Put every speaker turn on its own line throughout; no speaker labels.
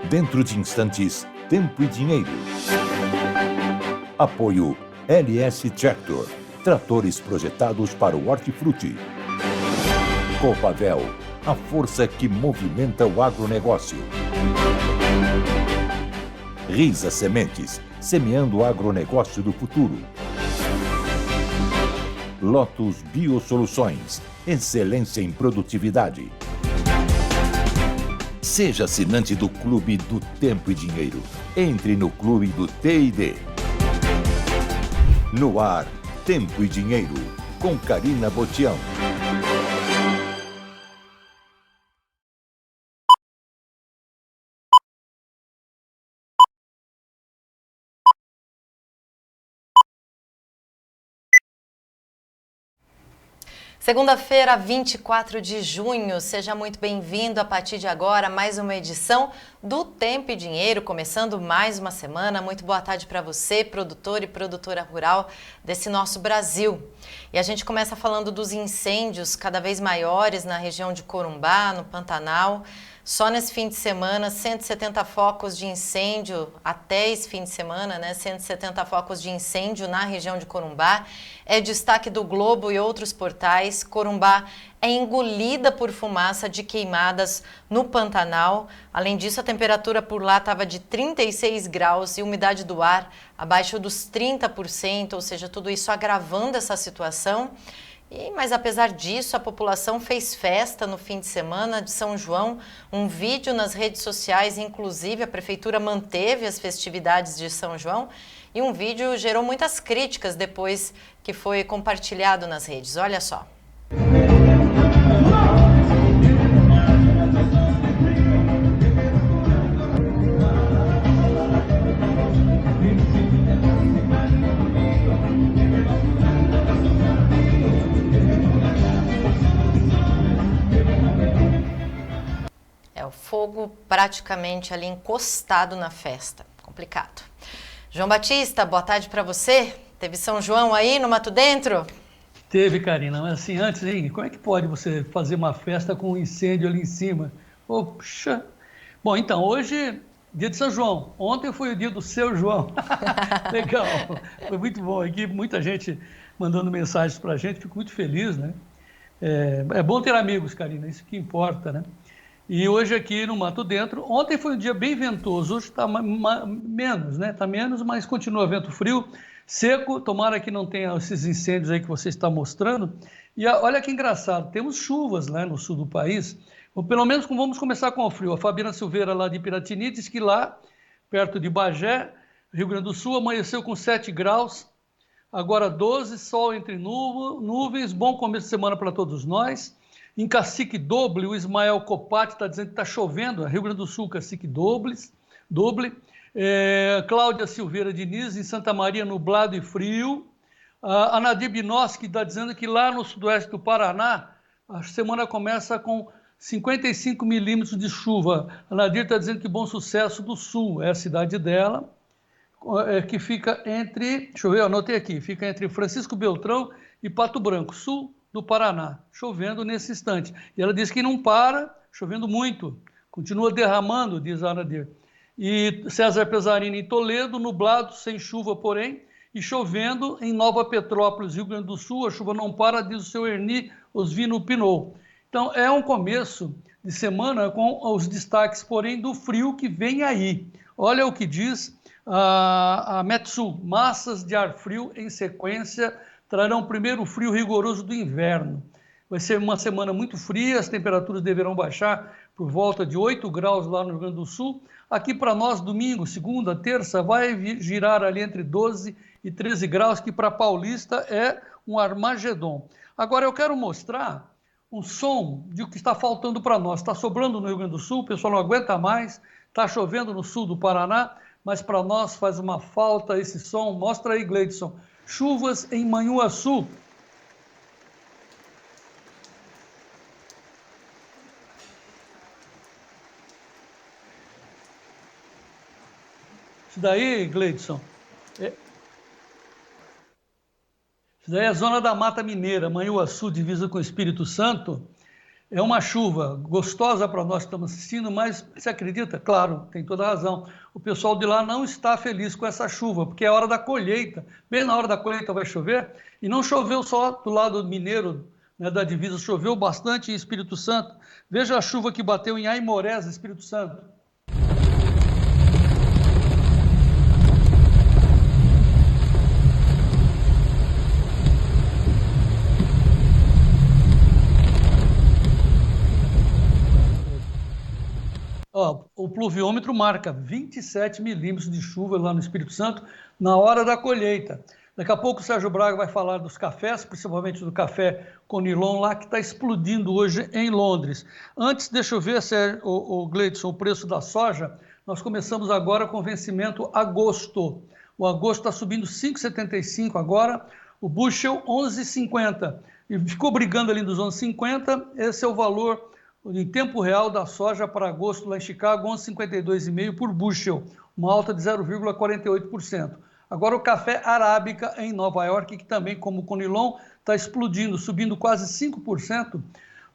Dentro de instantes, Tempo e Dinheiro. Apoio LS Tractor, tratores projetados para o hortifruti. Copavel, a força que movimenta o agronegócio. Risa Sementes, semeando o agronegócio do futuro. Lotus Biosoluções, excelência em produtividade. Seja assinante do Clube do Tempo e Dinheiro. Entre no Clube do T&D. No ar, Tempo e Dinheiro, com Karina Botião.
Segunda-feira, 24 de junho, seja muito bem-vindo a partir de agora a mais uma edição do Tempo e Dinheiro, começando mais uma semana. Muito boa tarde para você, produtor e produtora rural desse nosso Brasil. E a gente começa falando dos incêndios cada vez maiores na região de Corumbá, no Pantanal. Só nesse fim de semana, 170 focos de incêndio, até esse fim de semana, né? 170 focos de incêndio na região de Corumbá. É destaque do Globo e outros portais. Corumbá é engolida por fumaça de queimadas no Pantanal. Além disso, a temperatura por lá estava de 36 graus e umidade do ar abaixo dos 30%, ou seja, tudo isso agravando essa situação. Mas apesar disso, a população fez festa no fim de semana de São João, um vídeo nas redes sociais, inclusive a prefeitura manteve as festividades de São João e um vídeo gerou muitas críticas depois que foi compartilhado nas redes. Olha só. O fogo praticamente ali encostado na festa. Complicado. João Batista, boa tarde para você. Teve São João aí no Mato Dentro?
Teve, Karina, mas assim, antes, hein, como é que pode você fazer uma festa com um incêndio ali em cima? Poxa! Bom, então, hoje, dia de São João. Ontem foi o dia do seu João. Legal, foi muito bom aqui, muita gente mandando mensagens para a gente, fico muito feliz, né? É bom ter amigos, Karina, isso que importa, né? E hoje aqui no Mato Dentro, ontem foi um dia bem ventoso, hoje está menos, né? Está menos, mas continua vento frio, seco, tomara que não tenha esses incêndios aí que você está mostrando. E olha que engraçado, temos chuvas lá no sul do país, ou pelo menos vamos começar com o frio. A Fabiana Silveira lá de Piratini diz que lá, perto de Bagé, Rio Grande do Sul, amanheceu com 7 graus, agora 12, sol entre nuvens, bom começo de semana para todos nós. Em Cacique Doble, o Ismael Copati está dizendo que está chovendo, Rio Grande do Sul, Cacique Doble. Cláudia Silveira Diniz, em Santa Maria, nublado e frio. A Nadir Binoski está dizendo que lá no sudoeste do Paraná, a semana começa com 55 milímetros de chuva. A Nadir está dizendo que Bom Sucesso do Sul é a cidade dela, que fica entre, deixa eu ver, eu anotei aqui, fica entre Francisco Beltrão e Pato Branco, sul do Paraná, chovendo nesse instante. E ela diz que não para, chovendo muito, continua derramando, diz a Nadir. E César Pesarini em Toledo, nublado, sem chuva, porém, e chovendo em Nova Petrópolis, Rio Grande do Sul, a chuva não para, diz o seu Erni Osvino Pinot. Então, é um começo de semana com os destaques, porém, do frio que vem aí. Olha o que diz a Metsul, massas de ar frio em sequência trarão o primeiro frio rigoroso do inverno. Vai ser uma semana muito fria, as temperaturas deverão baixar por volta de 8 graus lá no Rio Grande do Sul. Aqui para nós, domingo, segunda, terça, vai girar ali entre 12 e 13 graus, que para Paulista é um Armagedon. Agora eu quero mostrar um som de o que está faltando para nós. Está sobrando no Rio Grande do Sul, o pessoal não aguenta mais, está chovendo no sul do Paraná, mas para nós faz uma falta esse som. Mostra aí, Gleidson. Chuvas em Manhuaçu. Isso daí, Gleidson, isso daí é a zona da Mata Mineira, Manhuaçu, divisa com o Espírito Santo. É uma chuva gostosa para nós que estamos assistindo, mas você acredita? Claro, tem toda a razão. O pessoal de lá não está feliz com essa chuva, porque é hora da colheita. Bem na hora da colheita vai chover, e não choveu só do lado mineiro, né, da divisa, choveu bastante em Espírito Santo. Veja a chuva que bateu em Aimorés, Espírito Santo. Ó, o pluviômetro marca 27 milímetros de chuva lá no Espírito Santo na hora da colheita. Daqui a pouco o Sérgio Braga vai falar dos cafés, principalmente do café Conilon lá, que está explodindo hoje em Londres. Antes, deixa eu ver, Sérgio, o Gleidson, o preço da soja. Nós começamos agora com o vencimento agosto. O agosto está subindo 5,75 agora, o bushel 11,50. E ficou brigando ali nos 11,50, esse é o valor em tempo real da soja para agosto lá em Chicago, 11,52,5 por bushel, uma alta de 0,48%. Agora o café arábica em Nova York, que também, como o Conilon, está explodindo, subindo quase 5%,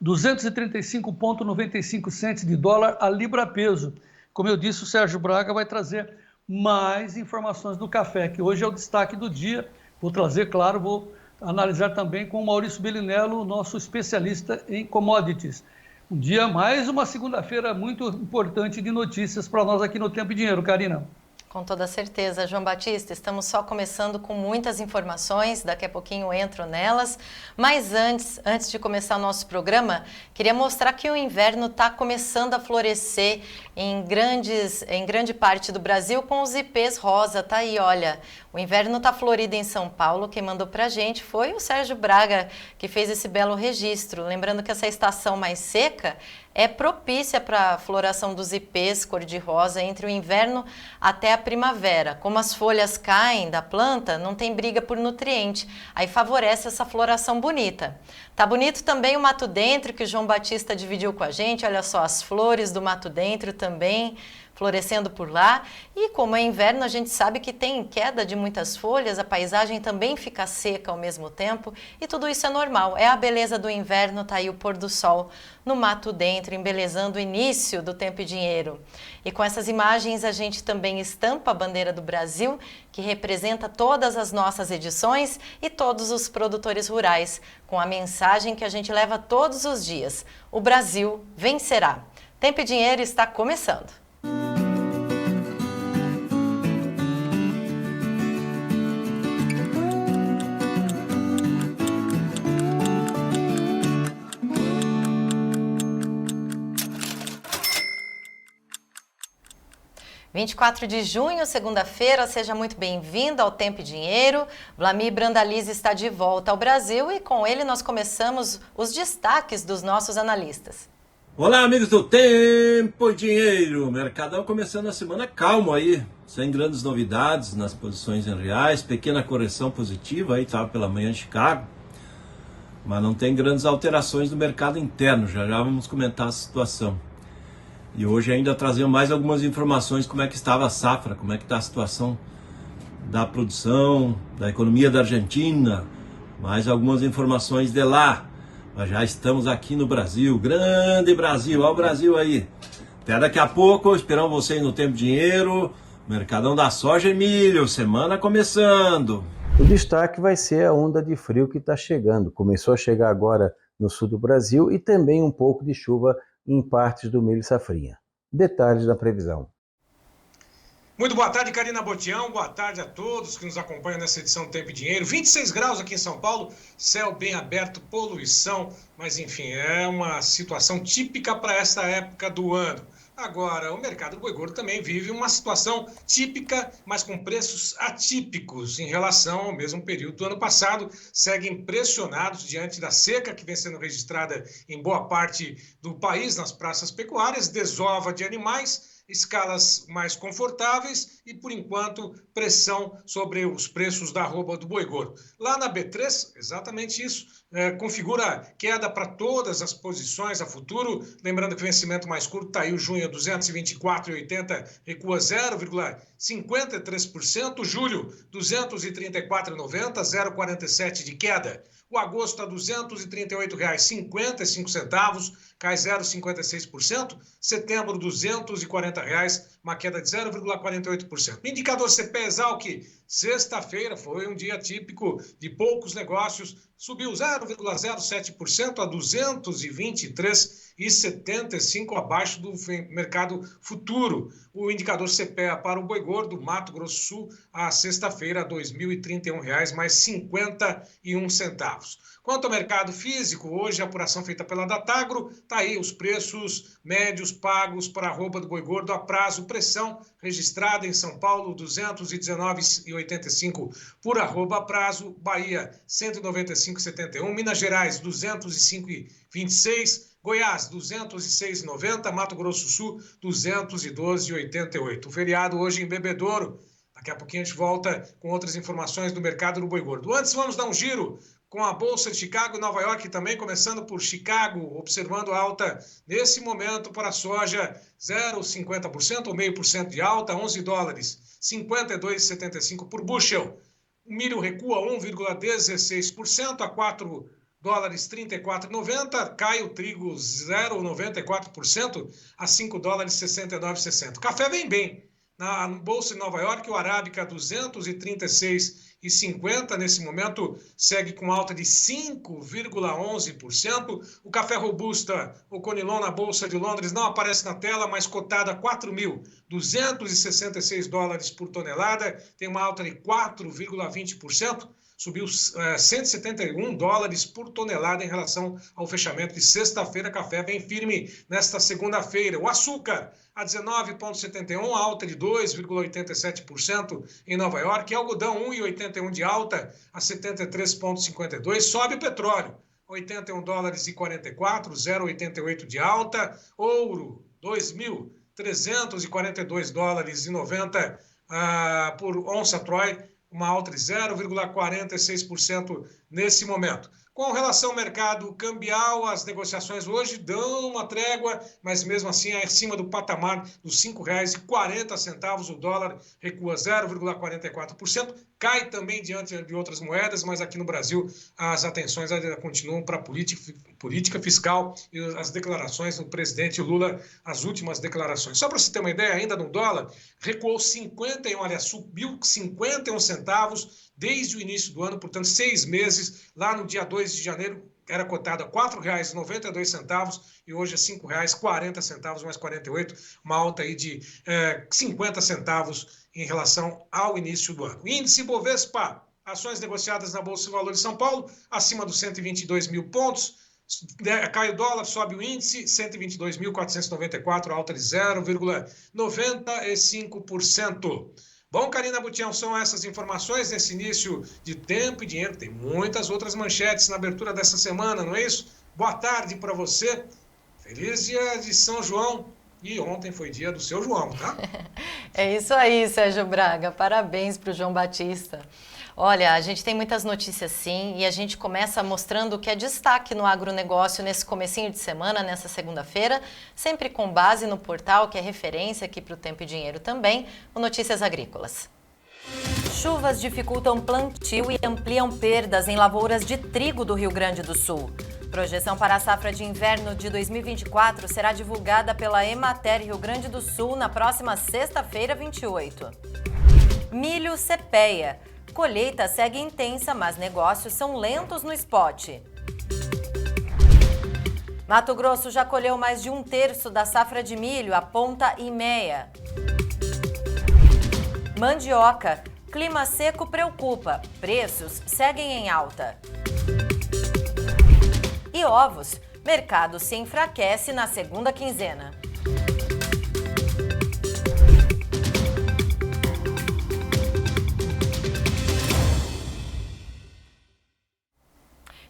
235,95 centes de dólar a libra peso. Como eu disse, o Sérgio Braga vai trazer mais informações do café, que hoje é o destaque do dia. Vou trazer, claro, vou analisar também com o Maurício Bellinello, nosso especialista em commodities. Um dia, mais uma segunda-feira muito importante de notícias para nós aqui no Tempo e Dinheiro, Karina.
Com toda certeza, João Batista, estamos só começando com muitas informações, daqui a pouquinho eu entro nelas, mas antes de começar o nosso programa, queria mostrar que o inverno está começando a florescer em grande parte do Brasil com os ipês rosa, tá aí, olha, o inverno está florido em São Paulo, quem mandou pra gente foi o Sérgio Braga, que fez esse belo registro, lembrando que essa estação mais seca é propícia para a floração dos ipês cor-de-rosa entre o inverno até a primavera. Como as folhas caem da planta, não tem briga por nutriente, aí favorece essa floração bonita. Tá bonito também o mato dentro que o João Batista dividiu com a gente, olha só, as flores do mato dentro também florescendo por lá, e como é inverno, a gente sabe que tem queda de muitas folhas, a paisagem também fica seca ao mesmo tempo, e tudo isso é normal, é a beleza do inverno, tá aí o pôr do sol no mato dentro, embelezando o início do Tempo e Dinheiro. E com essas imagens a gente também estampa a bandeira do Brasil, que representa todas as nossas edições e todos os produtores rurais, com a mensagem que a gente leva todos os dias: o Brasil vencerá. Tempo e Dinheiro está começando. – 24 de junho, segunda-feira, seja muito bem-vindo ao Tempo e Dinheiro. Vlamir Brandalize está de volta ao Brasil e com ele nós começamos os destaques dos nossos analistas.
Olá, amigos do Tempo e Dinheiro. Mercadão começando a semana calmo aí, sem grandes novidades nas posições em reais, pequena correção positiva aí, estava pela manhã em Chicago, mas não tem grandes alterações no mercado interno, já vamos comentar a situação. E hoje ainda trazer mais algumas informações como é que estava a safra, como é que está a situação da produção, da economia da Argentina, mais algumas informações de lá. Mas já estamos aqui no Brasil, grande Brasil, olha o Brasil aí. Até daqui a pouco, esperamos vocês no Tempo Dinheiro, Mercadão da Soja e Milho, semana começando.
O destaque vai ser a onda de frio que está chegando. Começou a chegar agora no sul do Brasil e também um pouco de chuva em partes do milho safrinha. Detalhes da previsão.
Muito boa tarde, Karina Botião. Boa tarde a todos que nos acompanham nessa edição do Tempo e Dinheiro. 26 graus aqui em São Paulo, céu bem aberto, poluição, mas enfim, é uma situação típica para esta época do ano. Agora, o mercado do boi gordo também vive uma situação típica, mas com preços atípicos em relação ao mesmo período do ano passado. Seguem pressionados diante da seca que vem sendo registrada em boa parte do país, nas praças pecuárias, desova de animais, escalas mais confortáveis e, por enquanto, pressão sobre os preços da arroba do boi gordo. Lá na B3, exatamente isso. configura queda para todas as posições a futuro. Lembrando que o vencimento mais curto está aí, o junho 224,80, recua 0,53%. Julho 234,90, 0,47 de queda. O agosto a R$ 238,55, cai 0,56%. Setembro, R$ 240, uma queda de 0,48%. O indicador CPE-Exalc, sexta-feira, foi um dia típico de poucos negócios, subiu 0,07% a 223,75, abaixo do mercado futuro. O indicador CPEA para o boi gordo, Mato Grosso do Sul, a sexta-feira, R$ 2.031, mais 51 centavos. Quanto ao mercado físico, hoje a apuração feita pela Datagro, está aí os preços médios pagos para a arroba do boi gordo a prazo, pressão registrada em São Paulo, R$ 219,85 por arroba a prazo, Bahia, R$ 195,71, Minas Gerais, R$ 205,26, Goiás, R$ 206,90, Mato Grosso do Sul, R$ 212,88. O feriado hoje em Bebedouro. Daqui a pouquinho a gente volta com outras informações do mercado do boi gordo. Antes, vamos dar um giro com a Bolsa de Chicago e Nova York também, começando por Chicago, observando alta nesse momento para a soja, 0,50% ou 0,5% de alta, 11 dólares, 52,75 por bushel. O milho recua 1,16% a 4 dólares 34,90, cai o trigo 0,94% a 5 dólares 69,60. O café vem bem. Na Bolsa de Nova York, o Arábica 236,50 nesse momento segue com alta de 5,11%. O café robusta, o Conilon na Bolsa de Londres não aparece na tela, mas cotada a 4.266 dólares por tonelada, tem uma alta de 4,20%. Subiu 171 dólares por tonelada em relação ao fechamento de sexta-feira. Café bem firme nesta segunda-feira. O açúcar a 19,71, alta de 2,87% em Nova York. E algodão 1,81 de alta a 73,52. Sobe o petróleo, 81 dólares e 44, 0,88 de alta. Ouro, 2.342 dólares e 90 por onça Troy, uma alta de 0,46% nesse momento. Com relação ao mercado cambial, as negociações hoje dão uma trégua, mas mesmo assim é acima do patamar dos R$ 5,40. O dólar recua 0,44%, cai também diante de outras moedas, mas aqui no Brasil as atenções ainda continuam para a política fiscal e as declarações do presidente Lula, as últimas declarações. Só para você ter uma ideia, ainda no dólar, recuou 51, aliás, subiu 51 centavos desde o início do ano, portanto, 6 meses, lá no dia 2 de janeiro, era cotado a R$ 4,92 e hoje é R$ 5,40, mais 48, uma alta aí de 50 centavos em relação ao início do ano. O índice Bovespa, ações negociadas na Bolsa de Valores de São Paulo, acima dos 122 mil pontos, cai o dólar, sobe o índice, 122.494, alta de 0,95%. Bom, Karina Butião, são essas informações nesse início de Tempo e Dinheiro. Tem muitas outras manchetes na abertura dessa semana, não é isso? Boa tarde para você. Feliz dia de São João. E ontem foi dia do seu João, tá?
É isso aí, Sérgio Braga. Parabéns para o João Batista. Olha, a gente tem muitas notícias sim e a gente começa mostrando o que é destaque no agronegócio nesse comecinho de semana, nessa segunda-feira, sempre com base no portal que é referência aqui para o Tempo e Dinheiro também, o Notícias Agrícolas. Chuvas dificultam plantio e ampliam perdas em lavouras de trigo do Rio Grande do Sul. Projeção para a safra de inverno de 2024 será divulgada pela Emater Rio Grande do Sul na próxima sexta-feira, 28. Milho CPEA. Colheita segue intensa, mas negócios são lentos no spot. Mato Grosso já colheu mais de 1/3 da safra de milho, aponta IMEA. Mandioca. Clima seco preocupa. Preços seguem em alta. E ovos. Mercado se enfraquece na segunda quinzena.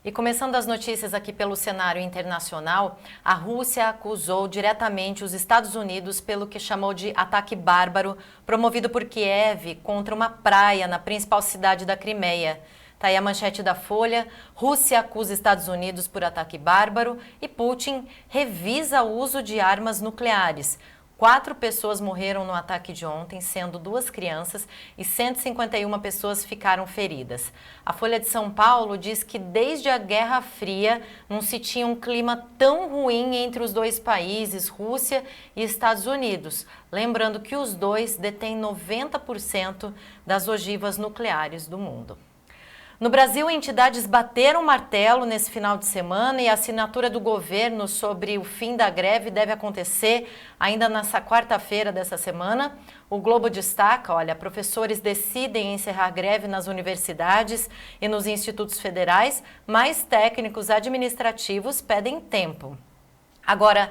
E começando as notícias aqui pelo cenário internacional, a Rússia acusou diretamente os Estados Unidos pelo que chamou de ataque bárbaro promovido por Kiev contra uma praia na principal cidade da Crimeia. Tá aí a manchete da Folha. Rússia acusa Estados Unidos por ataque bárbaro e Putin revisa o uso de armas nucleares. 4 pessoas morreram no ataque de ontem, sendo 2 crianças, e 151 pessoas ficaram feridas. A Folha de São Paulo diz que desde a Guerra Fria não se tinha um clima tão ruim entre os dois países, Rússia e Estados Unidos. Lembrando que os dois detêm 90% das ogivas nucleares do mundo. No Brasil, entidades bateram o martelo nesse final de semana e a assinatura do governo sobre o fim da greve deve acontecer ainda nessa quarta-feira dessa semana. O Globo destaca, olha, professores decidem encerrar greve nas universidades e nos institutos federais, mas técnicos administrativos pedem tempo. Agora,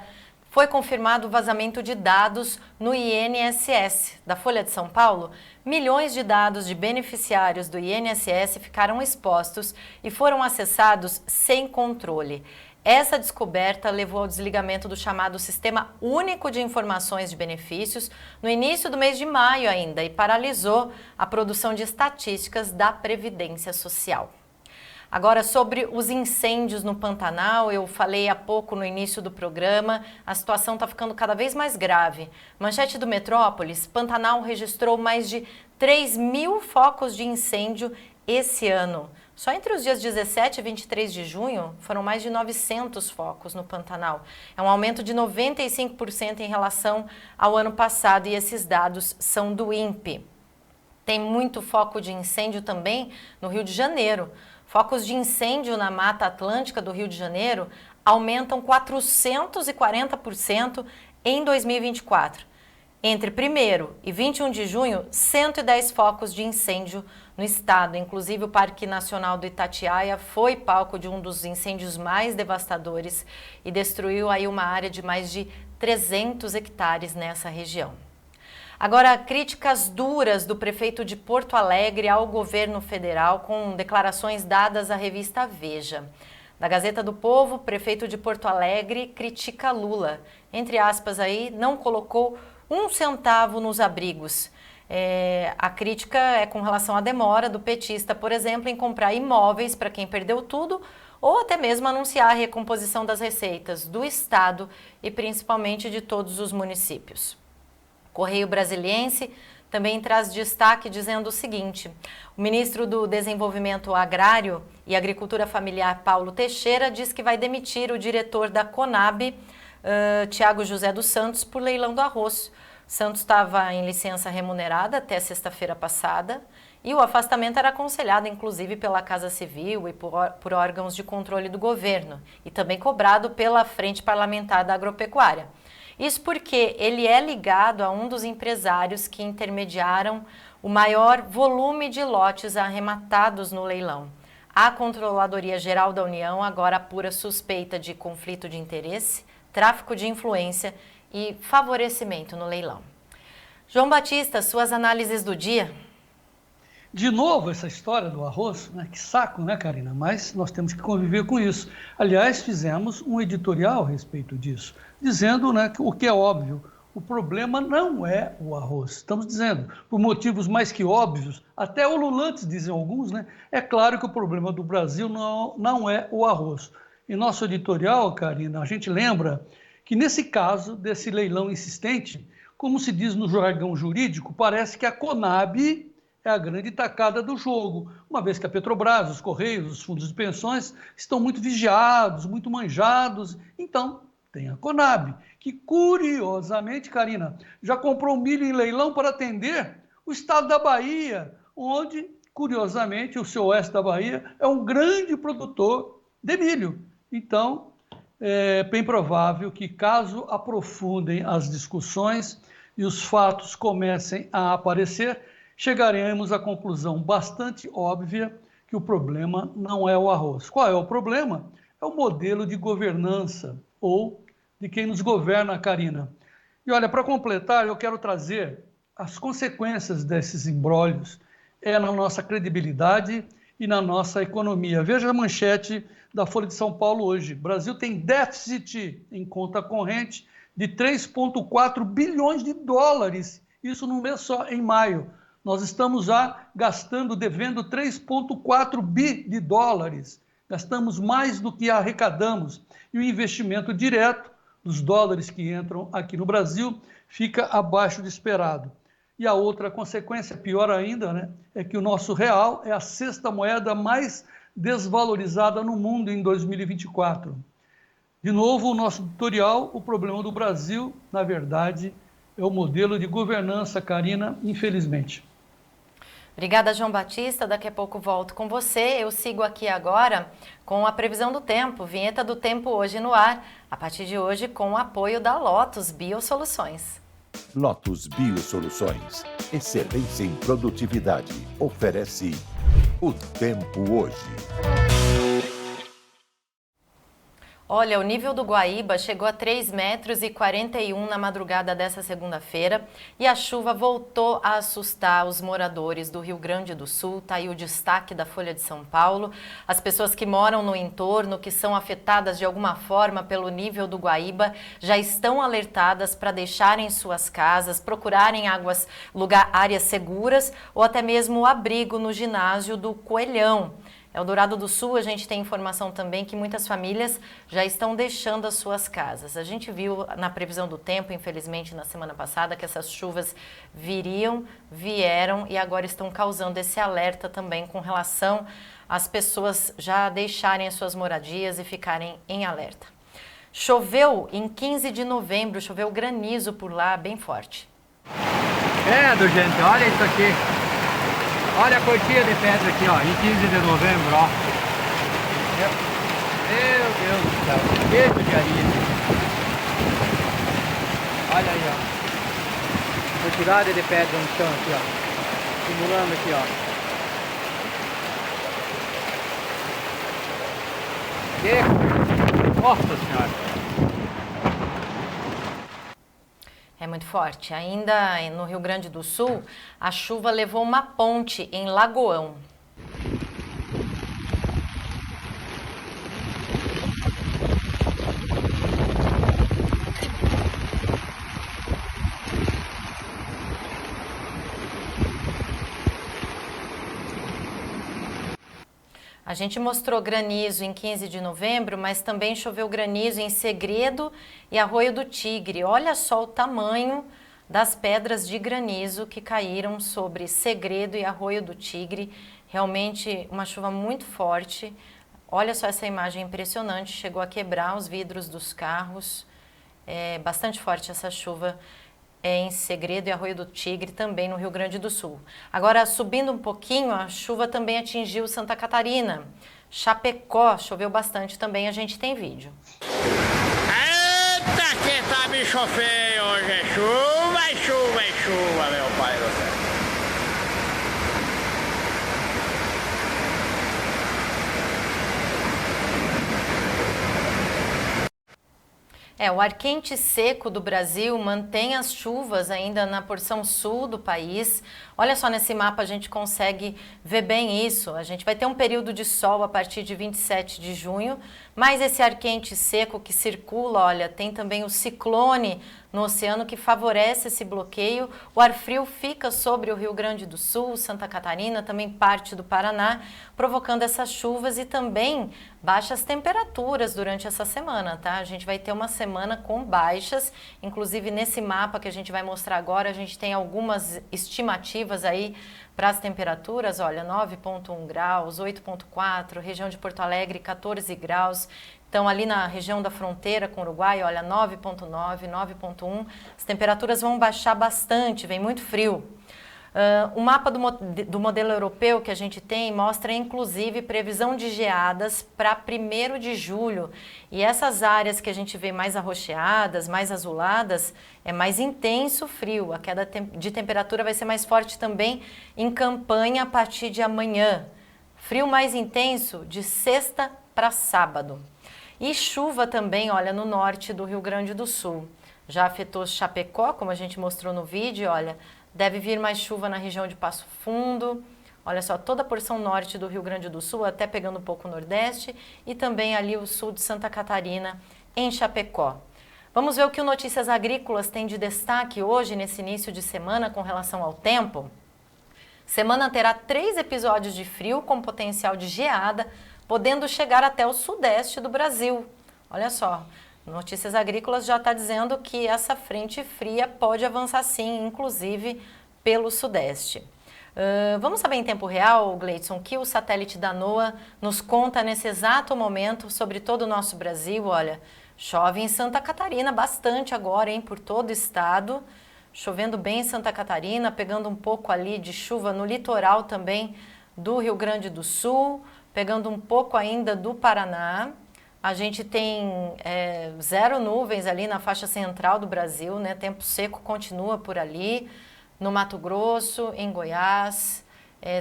foi confirmado o vazamento de dados no INSS. Da Folha de São Paulo, milhões de dados de beneficiários do INSS ficaram expostos e foram acessados sem controle. Essa descoberta levou ao desligamento do chamado Sistema Único de Informações de Benefícios no início do mês de maio ainda e paralisou a produção de estatísticas da Previdência Social. Agora, sobre os incêndios no Pantanal, eu falei há pouco no início do programa, a situação está ficando cada vez mais grave. Manchete do Metrópolis, Pantanal registrou mais de 3.000 focos de incêndio esse ano. Só entre os dias 17 e 23 de junho, foram mais de 900 focos no Pantanal. É um aumento de 95% em relação ao ano passado e esses dados são do INPE. Tem muito foco de incêndio também no Rio de Janeiro. Focos de incêndio na Mata Atlântica do Rio de Janeiro aumentam 440% em 2024. Entre 1º e 21 de junho, 110 focos de incêndio no estado. Inclusive, o Parque Nacional do Itatiaia foi palco de um dos incêndios mais devastadores e destruiu aí uma área de mais de 300 hectares nessa região. Agora, críticas duras do prefeito de Porto Alegre ao governo federal com declarações dadas à revista Veja. Da Gazeta do Povo, o prefeito de Porto Alegre critica Lula. Entre aspas aí, não colocou 1 centavo nos abrigos. A crítica é com relação à demora do petista, por exemplo, em comprar imóveis para quem perdeu tudo ou até mesmo anunciar a recomposição das receitas do estado e principalmente de todos os municípios. Correio Brasiliense também traz destaque dizendo o seguinte: o ministro do Desenvolvimento Agrário e Agricultura Familiar, Paulo Teixeira, diz que vai demitir o diretor da Conab, Tiago José dos Santos, por leilão do arroz. Santos estava em licença remunerada até sexta-feira passada e o afastamento era aconselhado, inclusive, pela Casa Civil e por órgãos de controle do governo e também cobrado pela Frente Parlamentar da Agropecuária. Isso porque ele é ligado a um dos empresários que intermediaram o maior volume de lotes arrematados no leilão. A Controladoria Geral da União agora apura suspeita de conflito de interesse, tráfico de influência e favorecimento no leilão. João Batista, suas análises do dia.
De novo essa história do arroz, né? Que saco, né, Karina? Mas nós temos que conviver com isso. Aliás, fizemos um editorial a respeito disso, dizendo, né, o que é óbvio, o problema não é o arroz. Estamos dizendo, por motivos mais que óbvios, até ululantes dizem alguns, né? É claro que o problema do Brasil não é o arroz. Em nosso editorial, Karina, a gente lembra que nesse caso desse leilão insistente, como se diz no jargão jurídico, parece que a Conab é a grande tacada do jogo, uma vez que a Petrobras, os Correios, os fundos de pensões estão muito vigiados, muito manjados. Então, tem a Conab, que curiosamente, Karina, já comprou milho em leilão para atender o estado da Bahia, onde, curiosamente, o seu oeste da Bahia é um grande produtor de milho. Então, é bem provável que, caso aprofundem as discussões e os fatos comecem a aparecer, chegaremos à conclusão bastante óbvia que o problema não é o arroz. Qual é o problema? É o modelo de governança ou de quem nos governa, Karina. E olha, para completar, eu quero trazer as consequências desses imbróglios na nossa credibilidade e na nossa economia. Veja a manchete da Folha de São Paulo hoje. O Brasil tem déficit em conta corrente de 3,4 bilhões de dólares. Isso num mês só, em maio. Nós estamos já gastando, devendo 3,4 bi de dólares. Gastamos mais do que arrecadamos. E o investimento direto dos dólares que entram aqui no Brasil fica abaixo do esperado. E a outra consequência, pior ainda, né, é que o nosso real é a sexta moeda mais desvalorizada no mundo em 2024. De novo, o nosso tutorial, o problema do Brasil, na verdade, é o modelo de governança, Karina, infelizmente.
Obrigada, João Batista. Daqui a pouco volto com você. Eu sigo aqui agora com a previsão do tempo, vinheta do tempo hoje no ar, a partir de hoje com o apoio da Lotus Biosoluções.
Lotus Biosoluções, excelência em produtividade, oferece o tempo hoje.
Olha, o nível do Guaíba chegou a 3,41 metros na madrugada dessa segunda-feira e a chuva voltou a assustar os moradores do Rio Grande do Sul. Tá aí o destaque da Folha de São Paulo. As pessoas que moram no entorno, que são afetadas de alguma forma pelo nível do Guaíba, já estão alertadas para deixarem suas casas, procurarem áreas seguras ou até mesmo o abrigo no ginásio do Coelhão. Eldorado do Sul, a gente tem informação também que muitas famílias já estão deixando as suas casas. A gente viu na previsão do tempo, infelizmente, na semana passada, que essas chuvas vieram e agora estão causando esse alerta também com relação às pessoas já deixarem as suas moradias e ficarem em alerta. Choveu em 15 de novembro, choveu granizo por lá, bem forte.
Gente, olha isso aqui. Olha a quantia de pedra aqui, ó, em 15 de novembro, ó. Meu Deus do céu, peso de areia. Olha aí, ó. Quantidade de pedra no chão aqui, ó. Simulando aqui, ó. Nossa Senhora.
É muito forte. Ainda no Rio Grande do Sul, a chuva levou uma ponte em Lagoão. A gente mostrou granizo em 15 de novembro, mas também choveu granizo em Segredo e Arroio do Tigre. Olha só o tamanho das pedras de granizo que caíram sobre Segredo e Arroio do Tigre. Realmente uma chuva muito forte. Olha só essa imagem impressionante, chegou a quebrar os vidros dos carros. É bastante forte essa chuva em Segredo e Arroio do Tigre, também no Rio Grande do Sul. Agora, subindo um pouquinho, a chuva também atingiu Santa Catarina. Chapecó, choveu bastante também, a gente tem vídeo.
Eita, que tá bicho feio hoje, é chuva, chuva, chuva, meu pai do céu.
O ar quente e seco do Brasil mantém as chuvas ainda na porção sul do país. Olha só, nesse mapa a gente consegue ver bem isso. A gente vai ter um período de sol a partir de 27 de junho, mas esse ar quente e seco que circula, olha, tem também o ciclone no oceano que favorece esse bloqueio. O ar frio fica sobre o Rio Grande do Sul, Santa Catarina, também parte do Paraná, provocando essas chuvas e também baixas temperaturas durante essa semana, tá? A gente vai ter uma semana com baixas, inclusive nesse mapa que a gente vai mostrar agora, a gente tem algumas estimativas aí para as temperaturas, olha, 9,1 graus, 8,4, região de Porto Alegre, 14 graus. Então, ali na região da fronteira com o Uruguai, olha, 9,9, 9,1. As temperaturas vão baixar bastante, vem muito frio. O mapa do modelo europeu que a gente tem mostra, inclusive, previsão de geadas para 1º de julho. E essas áreas que a gente vê mais arroxeadas, mais azuladas, é mais intenso o frio. A queda de temperatura vai ser mais forte também em Campanha a partir de amanhã. Frio mais intenso de sexta para sábado. E chuva também, olha, no norte do Rio Grande do Sul. Já afetou Chapecó, como a gente mostrou no vídeo, olha, deve vir mais chuva na região de Passo Fundo. Olha só, toda a porção norte do Rio Grande do Sul, até pegando um pouco o nordeste, e também ali o sul de Santa Catarina, em Chapecó. Vamos ver o que o Notícias Agrícolas tem de destaque hoje, nesse início de semana, com relação ao tempo? Semana terá 3 episódios de frio com potencial de geada, podendo chegar até o sudeste do Brasil. Olha só, Notícias Agrícolas já está dizendo que essa frente fria pode avançar sim, inclusive pelo sudeste. Vamos saber em tempo real, Gleidson, que o satélite da NOAA nos conta nesse exato momento sobre todo o nosso Brasil. Olha, chove em Santa Catarina bastante agora, hein, por todo o estado. Chovendo bem em Santa Catarina, pegando um pouco ali de chuva no litoral também do Rio Grande do Sul, pegando um pouco ainda do Paraná. A gente tem zero nuvens ali na faixa central do Brasil, né? Tempo seco continua por ali. No Mato Grosso, em Goiás,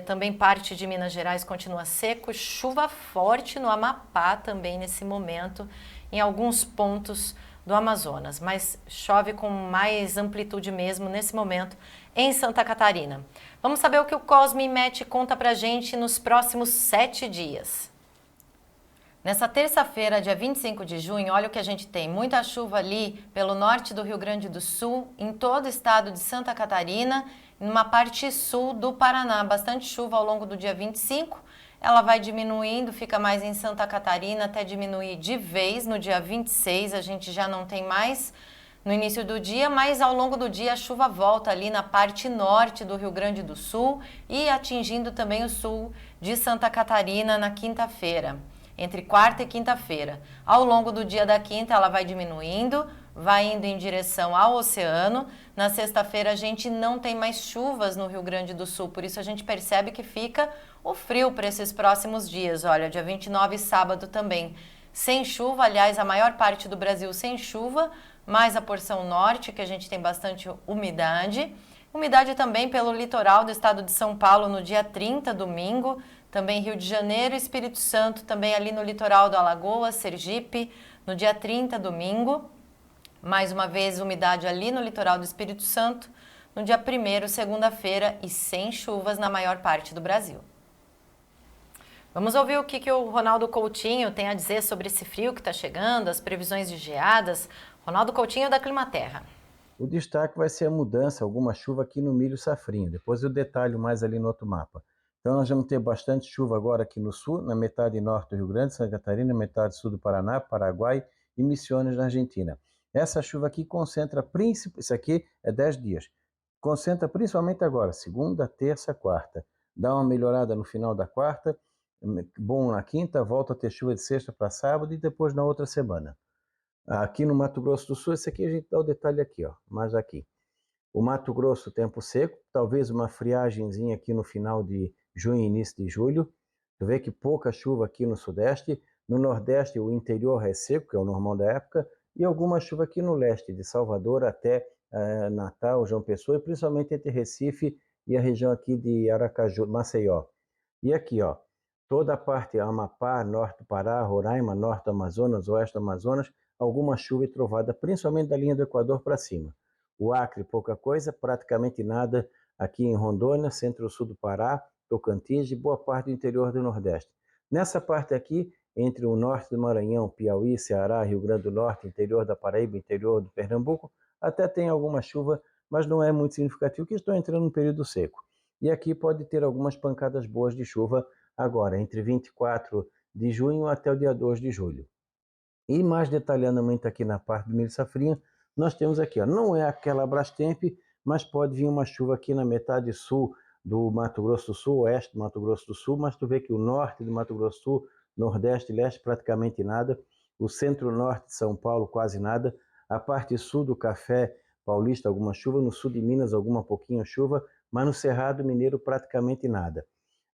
também parte de Minas Gerais continua seco. Chuva forte no Amapá também nesse momento, em alguns pontos do Amazonas, mas chove com mais amplitude mesmo nesse momento em Santa Catarina. Vamos saber o que o Cosmimet conta pra gente nos próximos 7 dias. Nessa terça-feira, dia 25 de junho, olha o que a gente tem. Muita chuva ali pelo norte do Rio Grande do Sul, em todo o estado de Santa Catarina, e numa parte sul do Paraná. Bastante chuva ao longo do dia 25. Ela vai diminuindo, fica mais em Santa Catarina, até diminuir de vez. No dia 26 a gente já não tem mais no início do dia, mas ao longo do dia a chuva volta ali na parte norte do Rio Grande do Sul e atingindo também o sul de Santa Catarina na quinta-feira, entre quarta e quinta-feira. Ao longo do dia da quinta ela vai diminuindo, vai indo em direção ao oceano. Na sexta-feira a gente não tem mais chuvas no Rio Grande do Sul, por isso a gente percebe que fica o frio para esses próximos dias. Olha, dia 29, sábado também, sem chuva, aliás, a maior parte do Brasil sem chuva, mais a porção norte, que a gente tem bastante umidade. Umidade também pelo litoral do estado de São Paulo no dia 30, domingo, também Rio de Janeiro e Espírito Santo, também ali no litoral do Alagoas, Sergipe, no dia 30, domingo. Mais uma vez, umidade ali no litoral do Espírito Santo, no dia 1º, segunda-feira, e sem chuvas na maior parte do Brasil. Vamos ouvir o que o Ronaldo Coutinho tem a dizer sobre esse frio que está chegando, as previsões de geadas. Ronaldo Coutinho, da Climaterra.
O destaque vai ser a mudança, alguma chuva aqui no milho safrinha. Depois eu detalho mais ali no outro mapa. Então nós vamos ter bastante chuva agora aqui no sul, na metade norte do Rio Grande, Santa Catarina, metade sul do Paraná, Paraguai e Misiones na Argentina. Essa chuva aqui concentra, isso aqui é 10 dias, concentra principalmente agora, segunda, terça, quarta. Dá uma melhorada no final da quarta, bom na quinta, volta a ter chuva de sexta para sábado e depois na outra semana. Aqui no Mato Grosso do Sul, esse aqui a gente dá o detalhe aqui, ó, mais aqui. O Mato Grosso, tempo seco, talvez uma friagenzinha aqui no final de junho e início de julho. Tu vê que pouca chuva aqui no sudeste. No nordeste, o interior é seco, que é o normal da época, e alguma chuva aqui no leste, de Salvador até Natal, João Pessoa, e principalmente entre Recife e a região aqui de Aracaju, Maceió. E aqui, ó, toda a parte Amapá, norte do Pará, Roraima, norte do Amazonas, oeste do Amazonas, alguma chuva e trovada, principalmente da linha do Equador para cima. O Acre, pouca coisa, praticamente nada aqui em Rondônia, centro-sul do Pará, Tocantins e boa parte do interior do Nordeste. Nessa parte aqui, entre o norte do Maranhão, Piauí, Ceará, Rio Grande do Norte, interior da Paraíba, interior do Pernambuco, até tem alguma chuva, mas não é muito significativo, que estou entrando no período seco. E aqui pode ter algumas pancadas boas de chuva agora, entre 24 de junho até o dia 2 de julho. E mais detalhadamente aqui na parte do milho safrinha, nós temos aqui, ó, não é aquela Brastemp, mas pode vir uma chuva aqui na metade sul do Mato Grosso do Sul, oeste do Mato Grosso do Sul, mas tu vê que o norte do Mato Grosso do Sul, nordeste e leste praticamente nada, o centro-norte de São Paulo quase nada, a parte sul do Café Paulista alguma chuva, no sul de Minas alguma pouquinha chuva, mas no Cerrado Mineiro praticamente nada.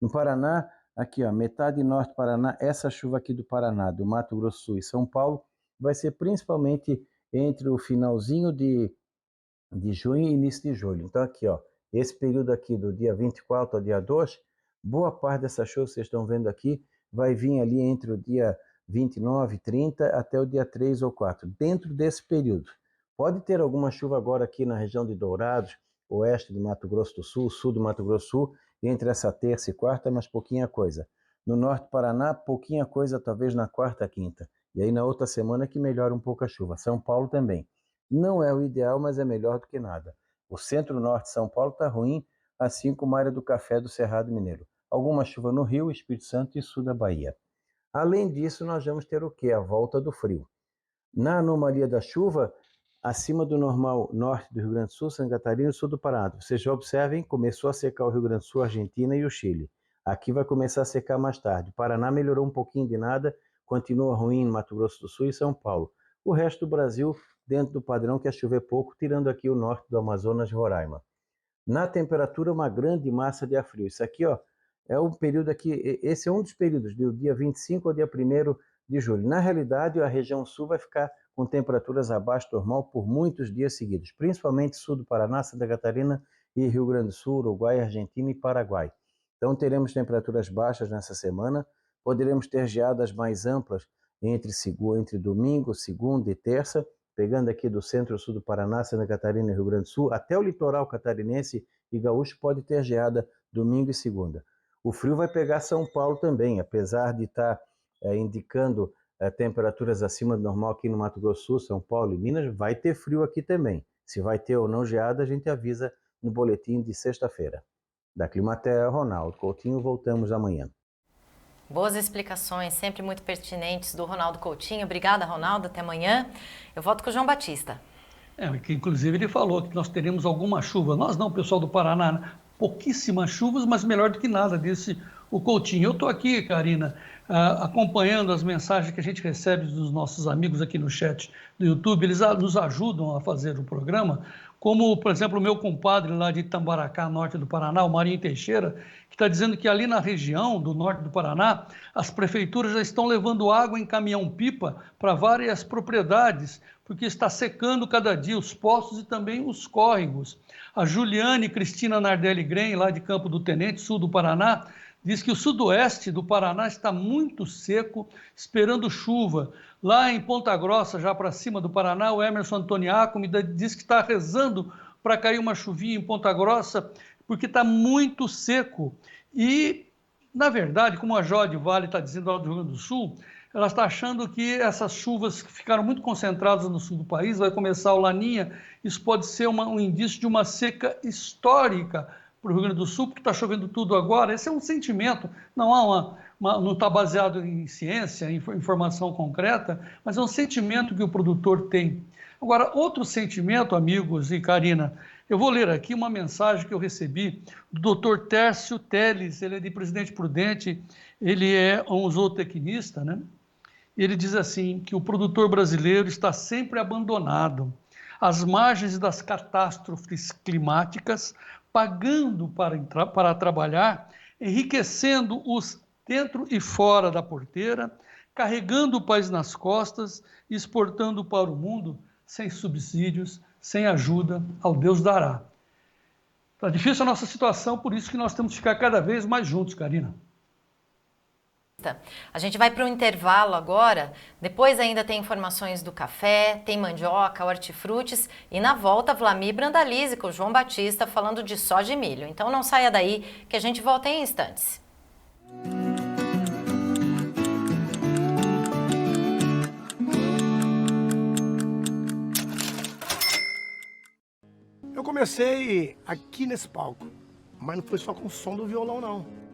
No Paraná, aqui ó, metade norte do Paraná, essa chuva aqui do Paraná, do Mato Grosso do Sul e São Paulo, vai ser principalmente entre o finalzinho de junho e início de julho. Então aqui ó, esse período aqui do dia 24 ao dia 2, boa parte dessa chuva, vocês estão vendo aqui, vai vir ali entre o dia 29, 30 até o dia 3 ou 4, dentro desse período. Pode ter alguma chuva agora aqui na região de Dourados, oeste do Mato Grosso do Sul, sul do Mato Grosso do Sul, entre essa terça e quarta, mas pouquinha coisa. No norte do Paraná, pouquinha coisa, talvez na quarta, quinta. E aí na outra semana que melhora um pouco a chuva. São Paulo também. Não é o ideal, mas é melhor do que nada. O centro-norte de São Paulo está ruim, assim como a área do café do Cerrado Mineiro. Alguma chuva no Rio, Espírito Santo e sul da Bahia. Além disso, nós vamos ter o quê? A volta do frio. Na anomalia da chuva, acima do normal norte do Rio Grande do Sul, Santa Catarina e sul do Paraná. Vocês já observem, começou a secar o Rio Grande do Sul, a Argentina e o Chile. Aqui vai começar a secar mais tarde. O Paraná melhorou um pouquinho de nada, continua ruim em Mato Grosso do Sul e São Paulo. O resto do Brasil, dentro do padrão que é chover pouco, tirando aqui o norte do Amazonas e Roraima. Na temperatura, uma grande massa de ar frio. Isso aqui, ó, é um período aqui, esse é um dos períodos, do dia 25 ao dia 1º de julho. Na realidade, a região sul vai ficar com temperaturas abaixo do normal por muitos dias seguidos, principalmente sul do Paraná, Santa Catarina e Rio Grande do Sul, Uruguai, Argentina e Paraguai. Então teremos temperaturas baixas nessa semana, poderemos ter geadas mais amplas entre domingo, segunda e terça, pegando aqui do centro-sul do Paraná, Santa Catarina e Rio Grande do Sul, até o litoral catarinense e gaúcho pode ter geada domingo e segunda. O frio vai pegar São Paulo também, apesar de estar indicando temperaturas acima do normal aqui no Mato Grosso do Sul, São Paulo e Minas, vai ter frio aqui também. Se vai ter ou não geada, a gente avisa no boletim de sexta-feira. Da Climaterra, Ronaldo Coutinho, voltamos amanhã.
Boas explicações, sempre muito pertinentes do Ronaldo Coutinho. Obrigada, Ronaldo, até amanhã. Eu volto com o João Batista.
Que inclusive ele falou que nós teremos alguma chuva. Nós não, pessoal do Paraná, né? Pouquíssimas chuvas, mas melhor do que nada, disse o Coutinho. Eu estou aqui, Karina, acompanhando as mensagens que a gente recebe dos nossos amigos aqui no chat do YouTube. Eles nos ajudam a fazer o programa, como, por exemplo, o meu compadre lá de Itambaracá, norte do Paraná, o Marinho Teixeira, que está dizendo que ali na região do norte do Paraná, as prefeituras já estão levando água em caminhão-pipa para várias propriedades, porque está secando cada dia os poços e também os córregos. A Juliane Cristina Nardelli Gren, lá de Campo do Tenente, sul do Paraná, diz que o sudoeste do Paraná está muito seco, esperando chuva. Lá em Ponta Grossa, já para cima do Paraná, o Emerson Antoniaco me diz que está rezando para cair uma chuvinha em Ponta Grossa, porque está muito seco. E, na verdade, como a Jode Vale está dizendo lá do Rio Grande do Sul, ela está achando que essas chuvas que ficaram muito concentradas no sul do país, vai começar o Laninha, isso pode ser um indício de uma seca histórica para o Rio Grande do Sul, porque está chovendo tudo agora. Esse é um sentimento, não está baseado em ciência, em informação concreta, mas é um sentimento que o produtor tem. Agora, outro sentimento, amigos e Karina, eu vou ler aqui uma mensagem que eu recebi do Dr. Tércio Teles, ele é de Presidente Prudente, ele é um zootecnista, né? Ele diz assim, que o produtor brasileiro está sempre abandonado, às margens das catástrofes climáticas, pagando para trabalhar, enriquecendo os dentro e fora da porteira, carregando o país nas costas e exportando para o mundo sem subsídios, sem ajuda, ao Deus dará. Está difícil a nossa situação, por isso que nós temos que ficar cada vez mais juntos, Karina.
A gente vai para um intervalo agora, depois ainda tem informações do café, tem mandioca, hortifrutis e na volta Vlamir Brandalize com o João Batista falando de soja e milho. Então não saia daí que a gente volta em instantes.
Eu comecei aqui nesse palco, mas não foi só com o som do violão, não.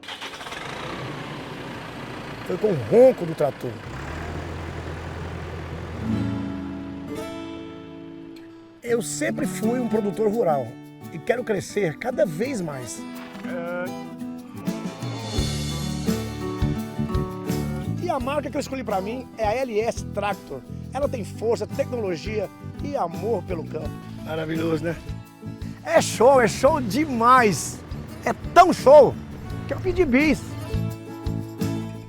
Foi com o ronco do trator. Eu sempre fui um produtor rural e quero crescer cada vez mais. E a marca que eu escolhi para mim é a LS Tractor. Ela tem força, tecnologia e amor pelo campo. Maravilhoso, né? É show demais! É tão show que eu pedi bis.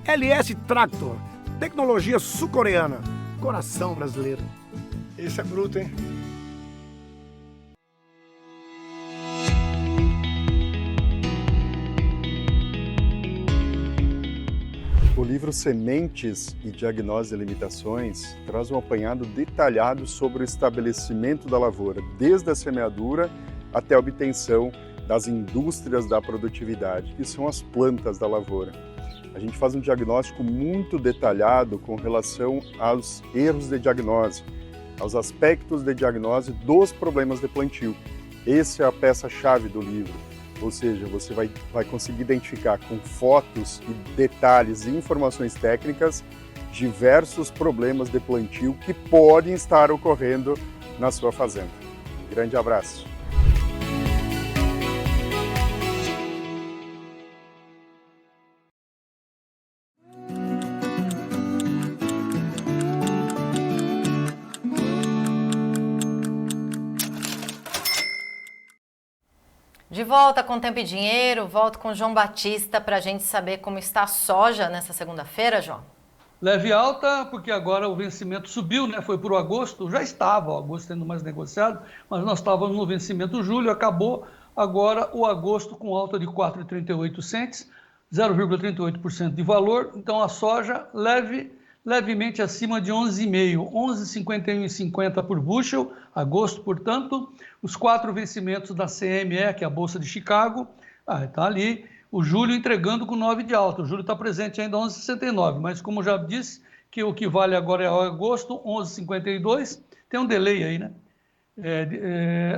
LS Tractor, tecnologia sul-coreana, coração brasileiro. Esse é bruto, hein?
O livro Sementes e Diagnose e Limitações traz um apanhado detalhado sobre o estabelecimento da lavoura, desde a semeadura até a obtenção das indústrias da produtividade, que são as plantas da lavoura. A gente faz um diagnóstico muito detalhado com relação aos erros de diagnose, aos aspectos de diagnose dos problemas de plantio. Essa é a peça-chave do livro. ou seja, você vai conseguir identificar com fotos e detalhes e informações técnicas diversos problemas de plantio que podem estar ocorrendo na sua fazenda. Um grande abraço.
De volta com Tempo e Dinheiro, volto com João Batista para a gente saber como está a soja nessa segunda-feira, João.
Leve alta, porque agora o vencimento subiu, né? Foi para o agosto, já estava o agosto sendo mais negociado, mas nós estávamos no vencimento julho, acabou agora o agosto com alta de 4,38 cents, 0,38% de valor, então a soja levemente acima de 11,5, 11,51,50 por bushel, agosto, portanto, os 4 vencimentos da CME, que é a Bolsa de Chicago, está ali, o julho entregando com 9 de alta, o julho está presente ainda 11,69, mas como já disse, que o que vale agora é o agosto, 11,52, tem um delay aí, né?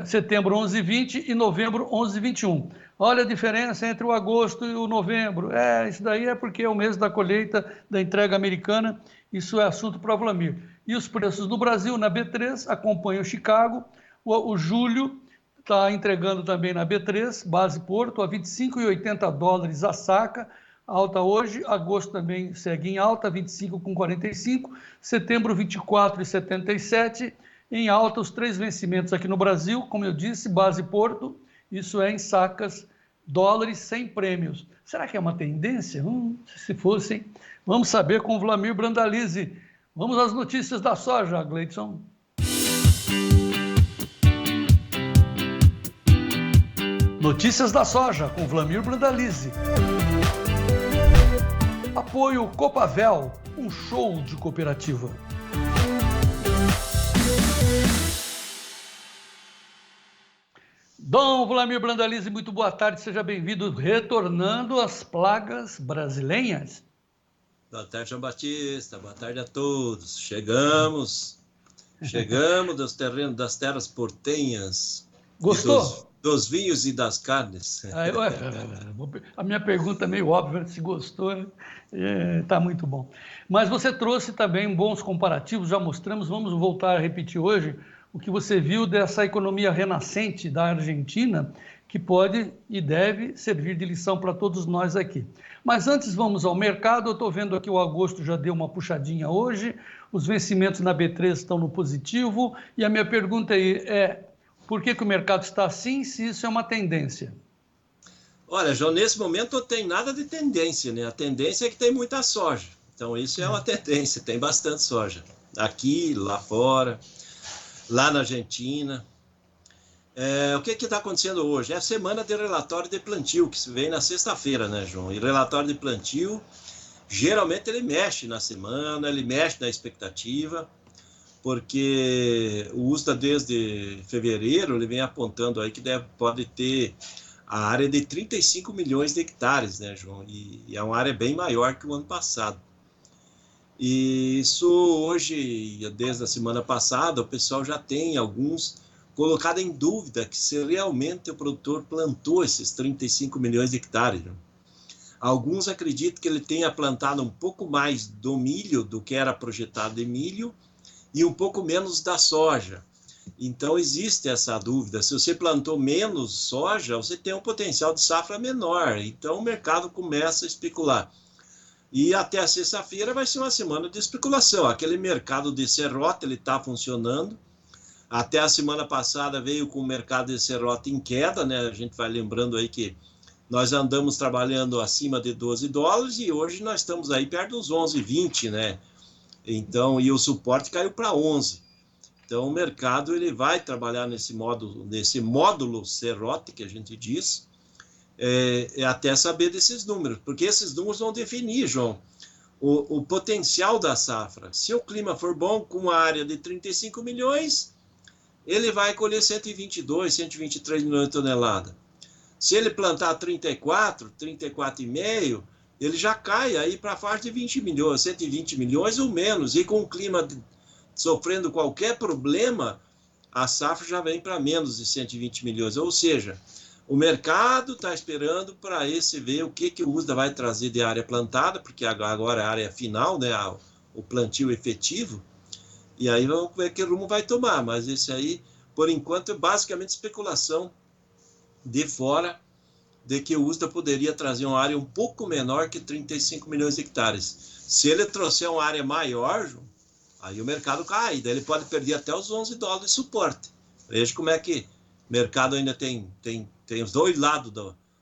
Setembro 11,20 e novembro 11,21. Olha a diferença entre o agosto e o novembro. Isso daí é porque é o mês da colheita da entrega americana, isso é assunto para o Vlamir. E os preços no Brasil, na B3, acompanham o Chicago, o julho está entregando também na B3, base Porto, a 25,80 dólares a saca, alta hoje, agosto também segue em alta, 25,45, setembro 24,77, em alta os 3 vencimentos aqui no Brasil, como eu disse, base Porto, isso é em sacas, dólares sem prêmios. Será que é uma tendência? Se fosse, hein? Vamos saber com o Vlamir Brandalize. Vamos às notícias da soja, Gleidson. Notícias da soja com Vlamir Brandalize. Apoio Copavel, um show de cooperativa. Dom Vlamir Brandalize, muito boa tarde, seja bem-vindo, retornando às plagas brasileiras.
Boa tarde, João Batista, boa tarde a todos. Chegamos dos terrenos das terras portenhas.
Gostou?
Dos vinhos e das carnes.
A minha pergunta é meio óbvia, se gostou, tá muito bom. Mas você trouxe também bons comparativos, já mostramos, vamos voltar a repetir hoje, o que você viu dessa economia renascente da Argentina, que pode e deve servir de lição para todos nós aqui. Mas antes vamos ao mercado, eu estou vendo aqui o agosto já deu uma puxadinha hoje, os vencimentos na B3 estão no positivo, e a minha pergunta aí é, por que o mercado está assim, se isso é uma tendência?
Olha, João, nesse momento não tem nada de tendência, né? A tendência é que tem muita soja, então isso é uma tendência, tem bastante soja, aqui, lá fora, lá na Argentina. O que está acontecendo hoje? É a semana de relatório de plantio, que vem na sexta-feira, né, João? E relatório de plantio, geralmente ele mexe na semana, ele mexe na expectativa, porque o USDA desde fevereiro, ele vem apontando aí que pode ter a área de 35 milhões de hectares, né, João? E é uma área bem maior que o ano passado. E isso hoje, desde a semana passada, o pessoal já tem alguns colocado em dúvida que se realmente o produtor plantou esses 35 milhões de hectares. Né? Alguns acreditam que ele tenha plantado um pouco mais do milho do que era projetado de milho e um pouco menos da soja. Então existe essa dúvida, se você plantou menos soja, você tem um potencial de safra menor, então o mercado começa a especular. E até a sexta-feira vai ser uma semana de especulação. Aquele mercado de serrote ele está funcionando. Até a semana passada veio com o mercado de serrote em queda, né? A gente vai lembrando aí que nós andamos trabalhando acima de 12 dólares e hoje nós estamos aí perto dos 11,20, né? Então, e o suporte caiu para 11. Então, o mercado ele vai trabalhar nesse módulo serrote que a gente diz, até saber desses números, porque esses números vão definir, João, o potencial da safra. Se o clima for bom, com uma área de 35 milhões, ele vai colher 122, 123 milhões de toneladas. Se ele plantar 34,5, ele já cai aí para a faixa de 20 milhões, 120 milhões ou menos, e com o clima sofrendo qualquer problema, a safra já vem para menos de 120 milhões, ou seja, O mercado está esperando para esse ver o que o USDA vai trazer de área plantada, porque agora é a área final, né, o plantio efetivo, e aí vamos ver que rumo vai tomar. Mas esse aí, por enquanto, é basicamente especulação de fora de que o USDA poderia trazer uma área um pouco menor que 35 milhões de hectares. Se ele trouxer uma área maior, João, aí o mercado cai, daí ele pode perder até os 11 dólares de suporte. Veja como é que o mercado ainda tem os dois lados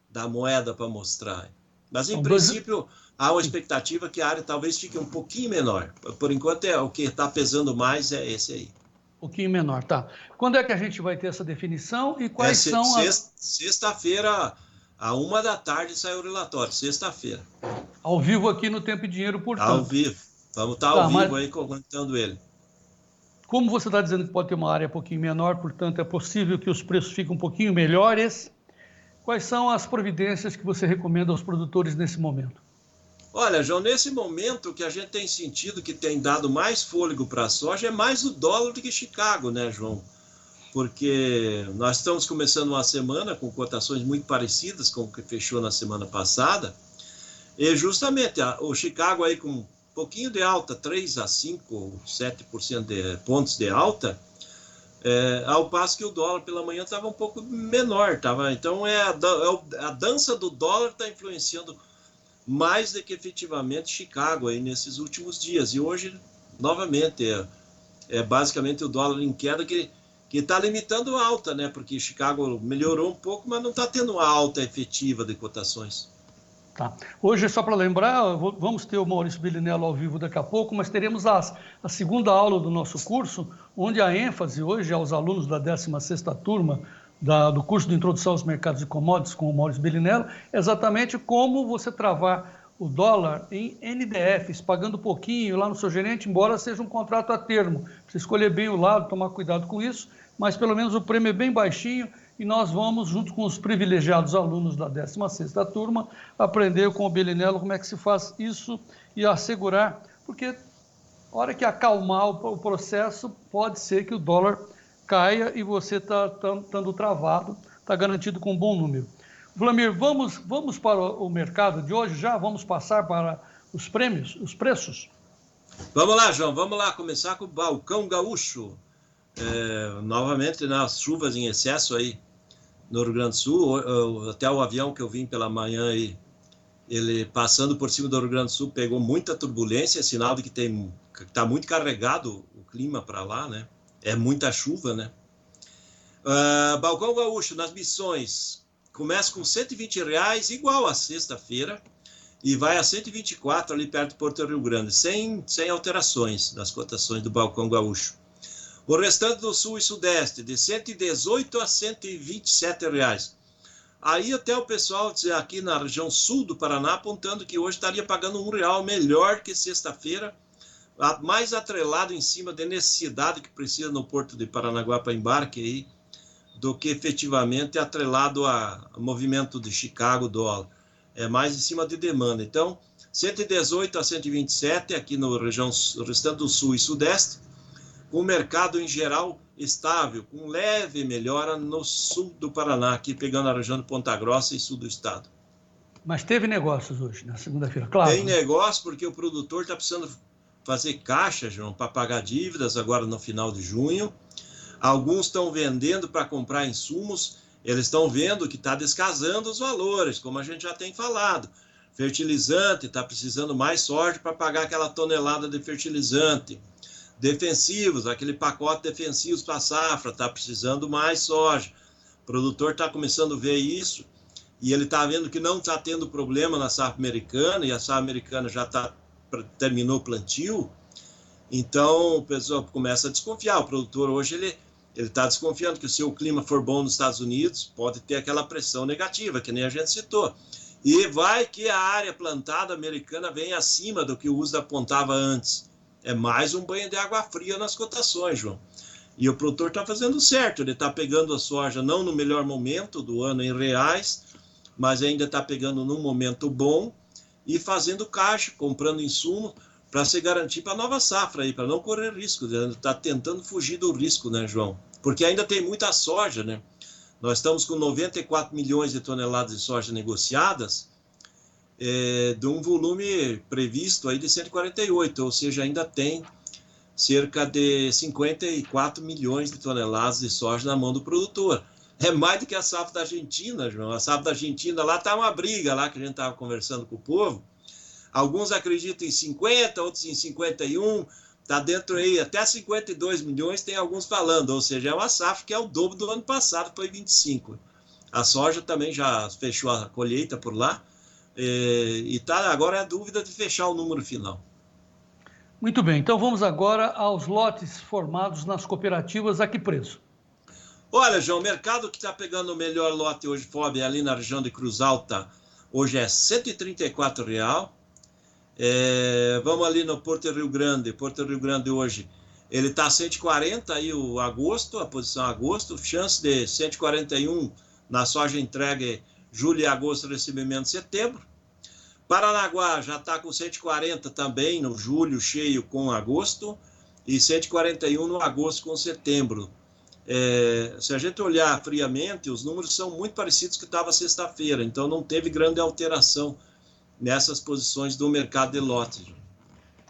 da moeda para mostrar. Mas, em princípio, há uma expectativa que a área talvez fique um pouquinho menor. Por enquanto, o que está pesando mais é esse aí.
Um pouquinho menor, tá. Quando é que a gente vai ter essa definição e quais são as...
Sexta-feira, à 1h sai o relatório, sexta-feira.
Ao vivo aqui no Tempo e Dinheiro, portanto.
Ao vivo. Vamos estar ao vivo aí comentando ele.
Como você está dizendo que pode ter uma área um pouquinho menor, portanto, é possível que os preços fiquem um pouquinho melhores. Quais são as providências que você recomenda aos produtores nesse momento?
Olha, João, nesse momento o que a gente tem sentido que tem dado mais fôlego para a soja é mais o dólar do que Chicago, né, João? Porque nós estamos começando uma semana com cotações muito parecidas com o que fechou na semana passada, e justamente o Chicago aí com um pouquinho de alta, 3 a 5 ou 7% de pontos de alta, ao passo que o dólar pela manhã estava um pouco menor, então a dança do dólar está influenciando mais do que efetivamente Chicago aí nesses últimos dias, e hoje novamente é basicamente o dólar em queda que está limitando a alta, né? Porque Chicago melhorou um pouco, mas não está tendo uma alta efetiva de cotações.
Tá. Hoje, só para lembrar, vamos ter o Maurício Bellinello ao vivo daqui a pouco, mas teremos a segunda aula do nosso curso, onde a ênfase hoje aos alunos da 16ª turma do curso de Introdução aos Mercados de Commodities com o Maurício Bellinello, é exatamente como você travar o dólar em NDFs, pagando pouquinho lá no seu gerente, embora seja um contrato a termo. Você escolher bem o lado, tomar cuidado com isso, mas pelo menos o prêmio é bem baixinho e nós vamos, junto com os privilegiados alunos da 16ª turma, aprender com o Bellinello como é que se faz isso e assegurar, porque a hora que acalmar o processo, pode ser que o dólar caia e você está estando travado, está garantido com um bom número. Vlamir, vamos para o mercado de hoje já? Vamos passar para os prêmios, os preços?
Vamos lá, João, vamos lá começar com o balcão gaúcho. Novamente, nas chuvas em excesso aí no Rio Grande do Sul, até o avião que eu vim pela manhã aí, ele passando por cima do Rio Grande do Sul pegou muita turbulência, sinal de que está muito carregado o clima para lá, né? É muita chuva, né? Balcão gaúcho nas Missões começa com R$120, igual a sexta-feira, e vai a 124 ali perto de Porto Rio Grande, sem alterações nas cotações do balcão gaúcho. O restante do Sul e Sudeste, de 118 a 127 reais. Aí até o pessoal aqui na região sul do Paraná apontando que hoje estaria pagando R$1 melhor que sexta-feira, mais atrelado em cima da necessidade que precisa no Porto de Paranaguá para embarque aí, do que efetivamente atrelado a movimento de Chicago dólar. É mais em cima de demanda. Então, 118 a 127 aqui no restante do Sul e Sudeste, com o mercado em geral estável, com leve melhora no sul do Paraná, aqui pegando a região de Ponta Grossa e sul do estado.
Mas teve negócios hoje, na segunda-feira, claro.
Tem negócio porque o produtor está precisando fazer caixa, João, para pagar dívidas agora no final de junho. Alguns estão vendendo para comprar insumos, eles estão vendo que está descasando os valores, como a gente já tem falado. Fertilizante, está precisando mais soja para pagar aquela tonelada de fertilizante. Defensivos, aquele pacote defensivos para a safra, está precisando mais soja. O produtor está começando a ver isso e ele está vendo que não está tendo problema na safra americana, e a safra americana já terminou o plantio. Então o pessoal começa a desconfiar. O produtor hoje ele está desconfiando que se o clima for bom nos Estados Unidos, pode ter aquela pressão negativa, que nem a gente citou. E vai que a área plantada americana vem acima do que o USDA apontava antes. É mais um banho de água fria nas cotações, João. E o produtor está fazendo certo, ele está pegando a soja não no melhor momento do ano em reais, mas ainda está pegando num momento bom e fazendo caixa, comprando insumo para se garantir para a nova safra aí, para não correr risco. Está tentando fugir do risco, né, João? Porque ainda tem muita soja, né? Nós estamos com 94 milhões de toneladas de soja negociadas, de um volume previsto aí de 148, ou seja, ainda tem cerca de 54 milhões de toneladas de soja na mão do produtor. É mais do que a safra da Argentina, João. A safra da Argentina lá está uma briga lá que a gente estava conversando com o povo. Alguns acreditam em 50, outros em 51, está dentro aí até 52 milhões, tem alguns falando, ou seja, é uma safra que é o dobro do ano passado, foi 25. A soja também já fechou a colheita por lá, e tá, agora é a dúvida de fechar o número final.
Muito bem, então vamos agora aos lotes formados nas cooperativas. A que preço?
Olha, João, o mercado que está pegando o melhor lote hoje, FOB, ali na região de Cruz Alta, hoje é R$ 134,00. Vamos ali no Porto Rio Grande. Porto Rio Grande hoje, ele está 140 aí o agosto, a posição agosto, chance de 141 na soja entregue julho e agosto, recebimento setembro. Paranaguá já está com 140 também no julho cheio com agosto e 141 no agosto com setembro. Se a gente olhar friamente, os números são muito parecidos com o que estava sexta-feira, então não teve grande alteração nessas posições do mercado de lotes.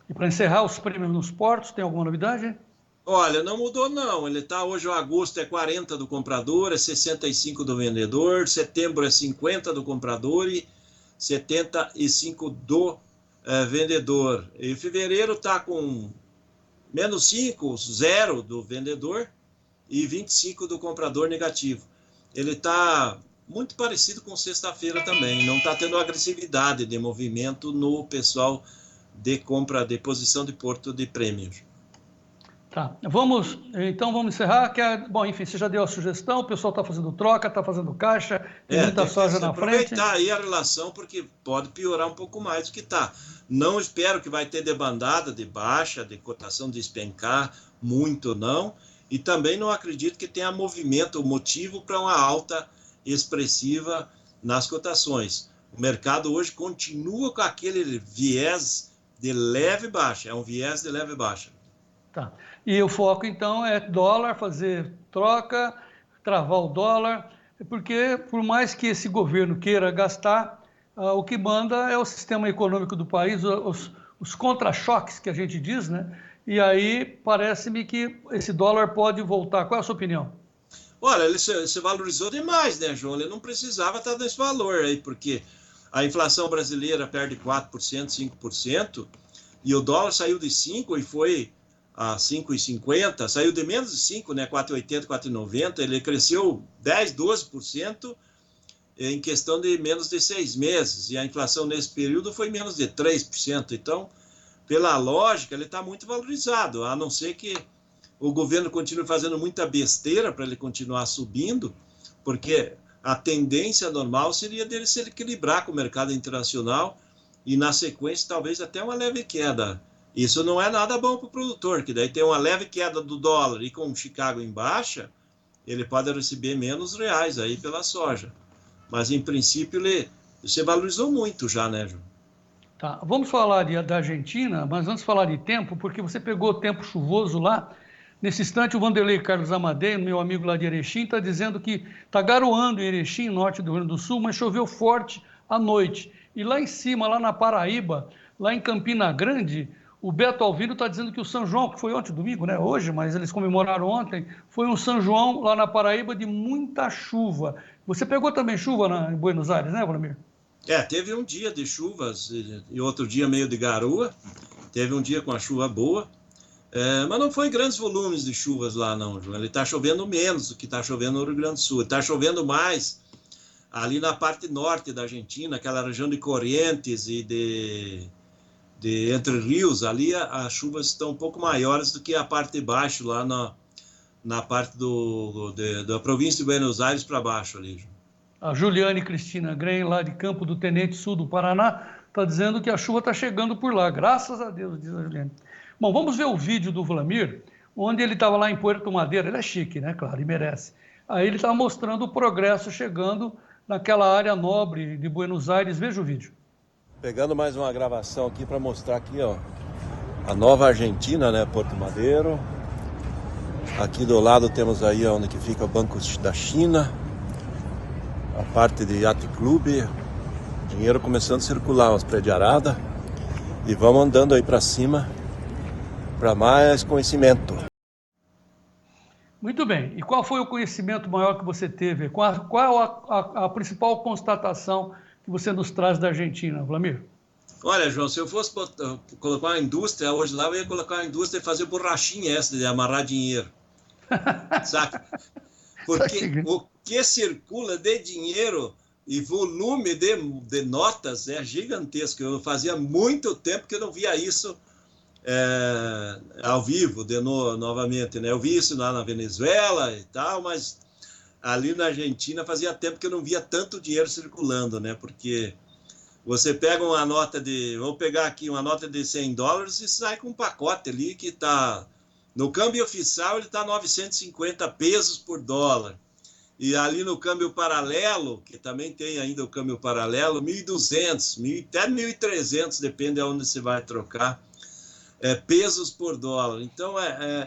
E para encerrar, os prêmios nos portos, tem alguma novidade?
Olha, não mudou não, ele está hoje, o agosto é 40 do comprador, é 65 do vendedor, setembro é 50 do comprador e 75 do vendedor. E fevereiro está com menos 5, 0 do vendedor e 25 do comprador negativo. Ele está muito parecido com sexta-feira também, não está tendo agressividade de movimento no pessoal de compra, de posição de porto de prêmios.
Tá, vamos encerrar, bom, enfim, você já deu a sugestão, o pessoal está fazendo troca, está fazendo caixa, tem muita soja na frente.
Aproveitar aí a relação, porque pode piorar um pouco mais do que está. Não espero que vai ter debandada de baixa, de cotação de despencar, muito não, e também não acredito que tenha movimento, motivo para uma alta expressiva nas cotações. O mercado hoje continua com aquele viés de leve baixa, é um viés de leve baixa.
Tá. E o foco, então, é dólar, fazer troca, travar o dólar, porque por mais que esse governo queira gastar, o que manda é o sistema econômico do país, os contra-choques que a gente diz, né? E aí parece-me que esse dólar pode voltar. Qual é a sua opinião?
Olha, ele se valorizou demais, né, João? Ele não precisava estar nesse valor aí, porque a inflação brasileira perde 4%, 5%, e o dólar saiu de 5 e foi a 5,50, saiu de menos de 5, né, 4,80, 4,90, ele cresceu 10, 12% em questão de menos de 6 meses, e a inflação nesse período foi menos de 3%, então, pela lógica, ele está muito valorizado, a não ser que o governo continue fazendo muita besteira para ele continuar subindo, porque a tendência normal seria dele se equilibrar com o mercado internacional e, na sequência, talvez até uma leve queda. Isso não é nada bom para o produtor, que daí tem uma leve queda do dólar e com o Chicago em baixa, ele pode receber menos reais aí pela soja. Mas, em princípio, ele se valorizou muito já, né, João?
Tá, vamos falar da Argentina, mas antes de falar de tempo, porque você pegou o tempo chuvoso lá. Nesse instante, o Vanderlei Carlos Amadei, meu amigo lá de Erechim, está dizendo que está garoando em Erechim, norte do Rio Grande do Sul, mas choveu forte à noite. E lá em cima, lá na Paraíba, lá em Campina Grande, o Beto Alvino está dizendo que o São João, que foi ontem, domingo, né? Hoje, mas eles comemoraram ontem, foi um São João lá na Paraíba de muita chuva. Você pegou também chuva em Buenos Aires, né, Vladimir?
Teve um dia de chuvas e outro dia meio de garoa. Teve um dia com a chuva boa. Mas não foi grandes volumes de chuvas lá, não, João. Ele está chovendo menos do que está chovendo no Rio Grande do Sul. Está chovendo mais ali na parte norte da Argentina, aquela região de Corrientes e de Entre Rios. Ali as chuvas estão um pouco maiores do que a parte de baixo, lá na parte da província de Buenos Aires para baixo ali, João.
A Juliane Cristina Grem, lá de Campo do Tenente Sul do Paraná, está dizendo que a chuva está chegando por lá. Graças a Deus, diz a Juliane. Bom, vamos ver o vídeo do Vladimir, onde ele estava lá em Puerto Madeira. Ele é chique, né? Claro, e merece. Aí ele está mostrando o progresso chegando naquela área nobre de Buenos Aires. Veja o vídeo.
Pegando mais uma gravação aqui para mostrar aqui, ó, a nova Argentina, né? Porto Madeiro. Aqui do lado temos aí onde que fica o Banco da China. a parte de Yacht Clube, dinheiro começando a circular, umas prediaradas, e vamos andando aí para cima para mais conhecimento.
Muito bem. E qual foi o conhecimento maior que você teve? Qual a principal constatação que você nos traz da Argentina, Vlamir?
Olha, João, se eu fosse colocar uma indústria hoje lá, eu ia colocar uma indústria e fazer borrachinha essa de amarrar dinheiro. Saca? Porque o que circula de dinheiro e volume de notas é gigantesco. Eu fazia muito tempo que eu não via isso ao vivo, novamente, né? Eu vi isso lá na Venezuela e tal, mas ali na Argentina fazia tempo que eu não via tanto dinheiro circulando, né? Porque você pega uma nota vou pegar aqui uma nota de $100 e sai com um pacote ali que está, no câmbio oficial ele está 950 pesos por dólar. E ali no câmbio paralelo, que também tem ainda o câmbio paralelo, 1.200, até 1.300, depende de onde você vai trocar. Pesos por dólar. Então,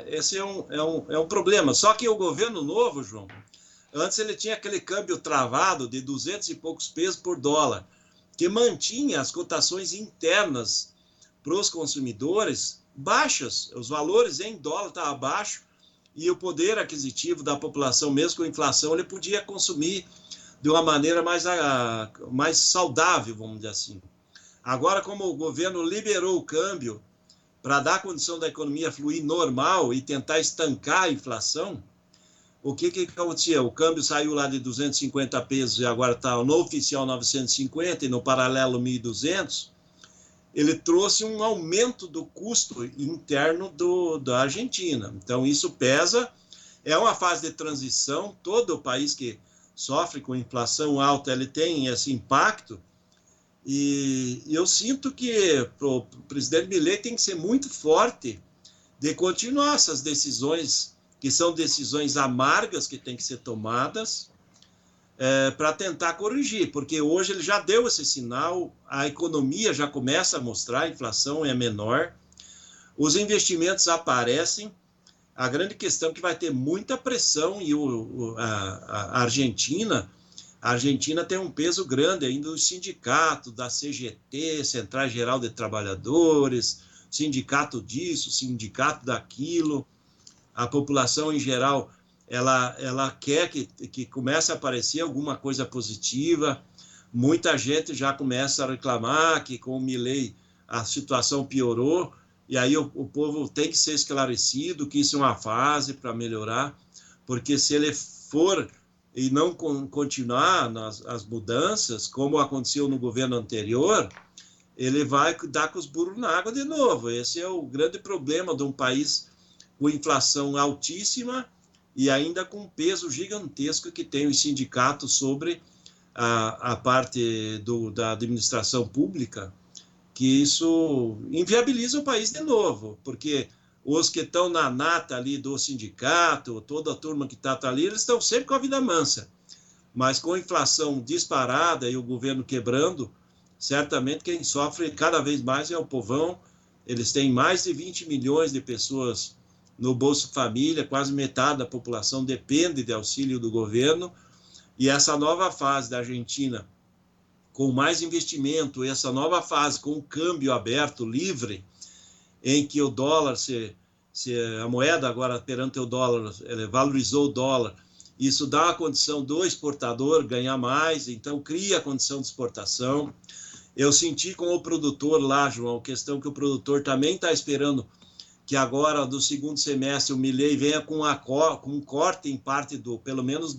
esse é um problema. Só que o governo novo, João, antes ele tinha aquele câmbio travado de 200 e poucos pesos por dólar, que mantinha as cotações internas para os consumidores baixas. Os valores em dólar estavam baixos e o poder aquisitivo da população, mesmo com a inflação, ele podia consumir de uma maneira mais saudável, vamos dizer assim. Agora, como o governo liberou o câmbio para dar condição da economia fluir normal e tentar estancar a inflação, o que acontecia? O câmbio saiu lá de 250 pesos e agora está no oficial 950 e no paralelo 1.200. Ele trouxe um aumento do custo interno da Argentina. Então, isso pesa. É uma fase de transição. Todo o país que sofre com inflação alta, ele tem esse impacto. E eu sinto que o presidente Milei tem que ser muito forte de continuar essas decisões, que são decisões amargas que têm que ser tomadas para tentar corrigir, porque hoje ele já deu esse sinal, a economia já começa a mostrar, a inflação é menor, os investimentos aparecem, a grande questão é que vai ter muita pressão e a Argentina tem um peso grande ainda do sindicato, da CGT, Central Geral de Trabalhadores, sindicato disso, sindicato daquilo. A população em geral, ela quer que comece a aparecer alguma coisa positiva. Muita gente já começa a reclamar que com o Milei a situação piorou, e aí o povo tem que ser esclarecido que isso é uma fase para melhorar, porque se ele for e não continuar as mudanças, como aconteceu no governo anterior, ele vai dar com os burros na água de novo. Esse é o grande problema de um país com inflação altíssima e ainda com um peso gigantesco que tem os sindicatos sobre a parte da administração pública, que isso inviabiliza o país de novo, porque os que estão na nata ali do sindicato, toda a turma que está ali, eles estão sempre com a vida mansa. Mas com a inflação disparada e o governo quebrando, certamente quem sofre cada vez mais é o povão. Eles têm mais de 20 milhões de pessoas no Bolsa Família, quase metade da população depende de auxílio do governo. E essa nova fase da Argentina, com mais investimento, essa nova fase com o câmbio aberto, livre, em que o dólar, a moeda agora perante o dólar, valorizou o dólar, isso dá a condição do exportador ganhar mais, então cria a condição de exportação. Eu senti com o produtor lá, João, questão que o produtor também está esperando que agora, do segundo semestre, o Milei venha com um corte em parte, pelo menos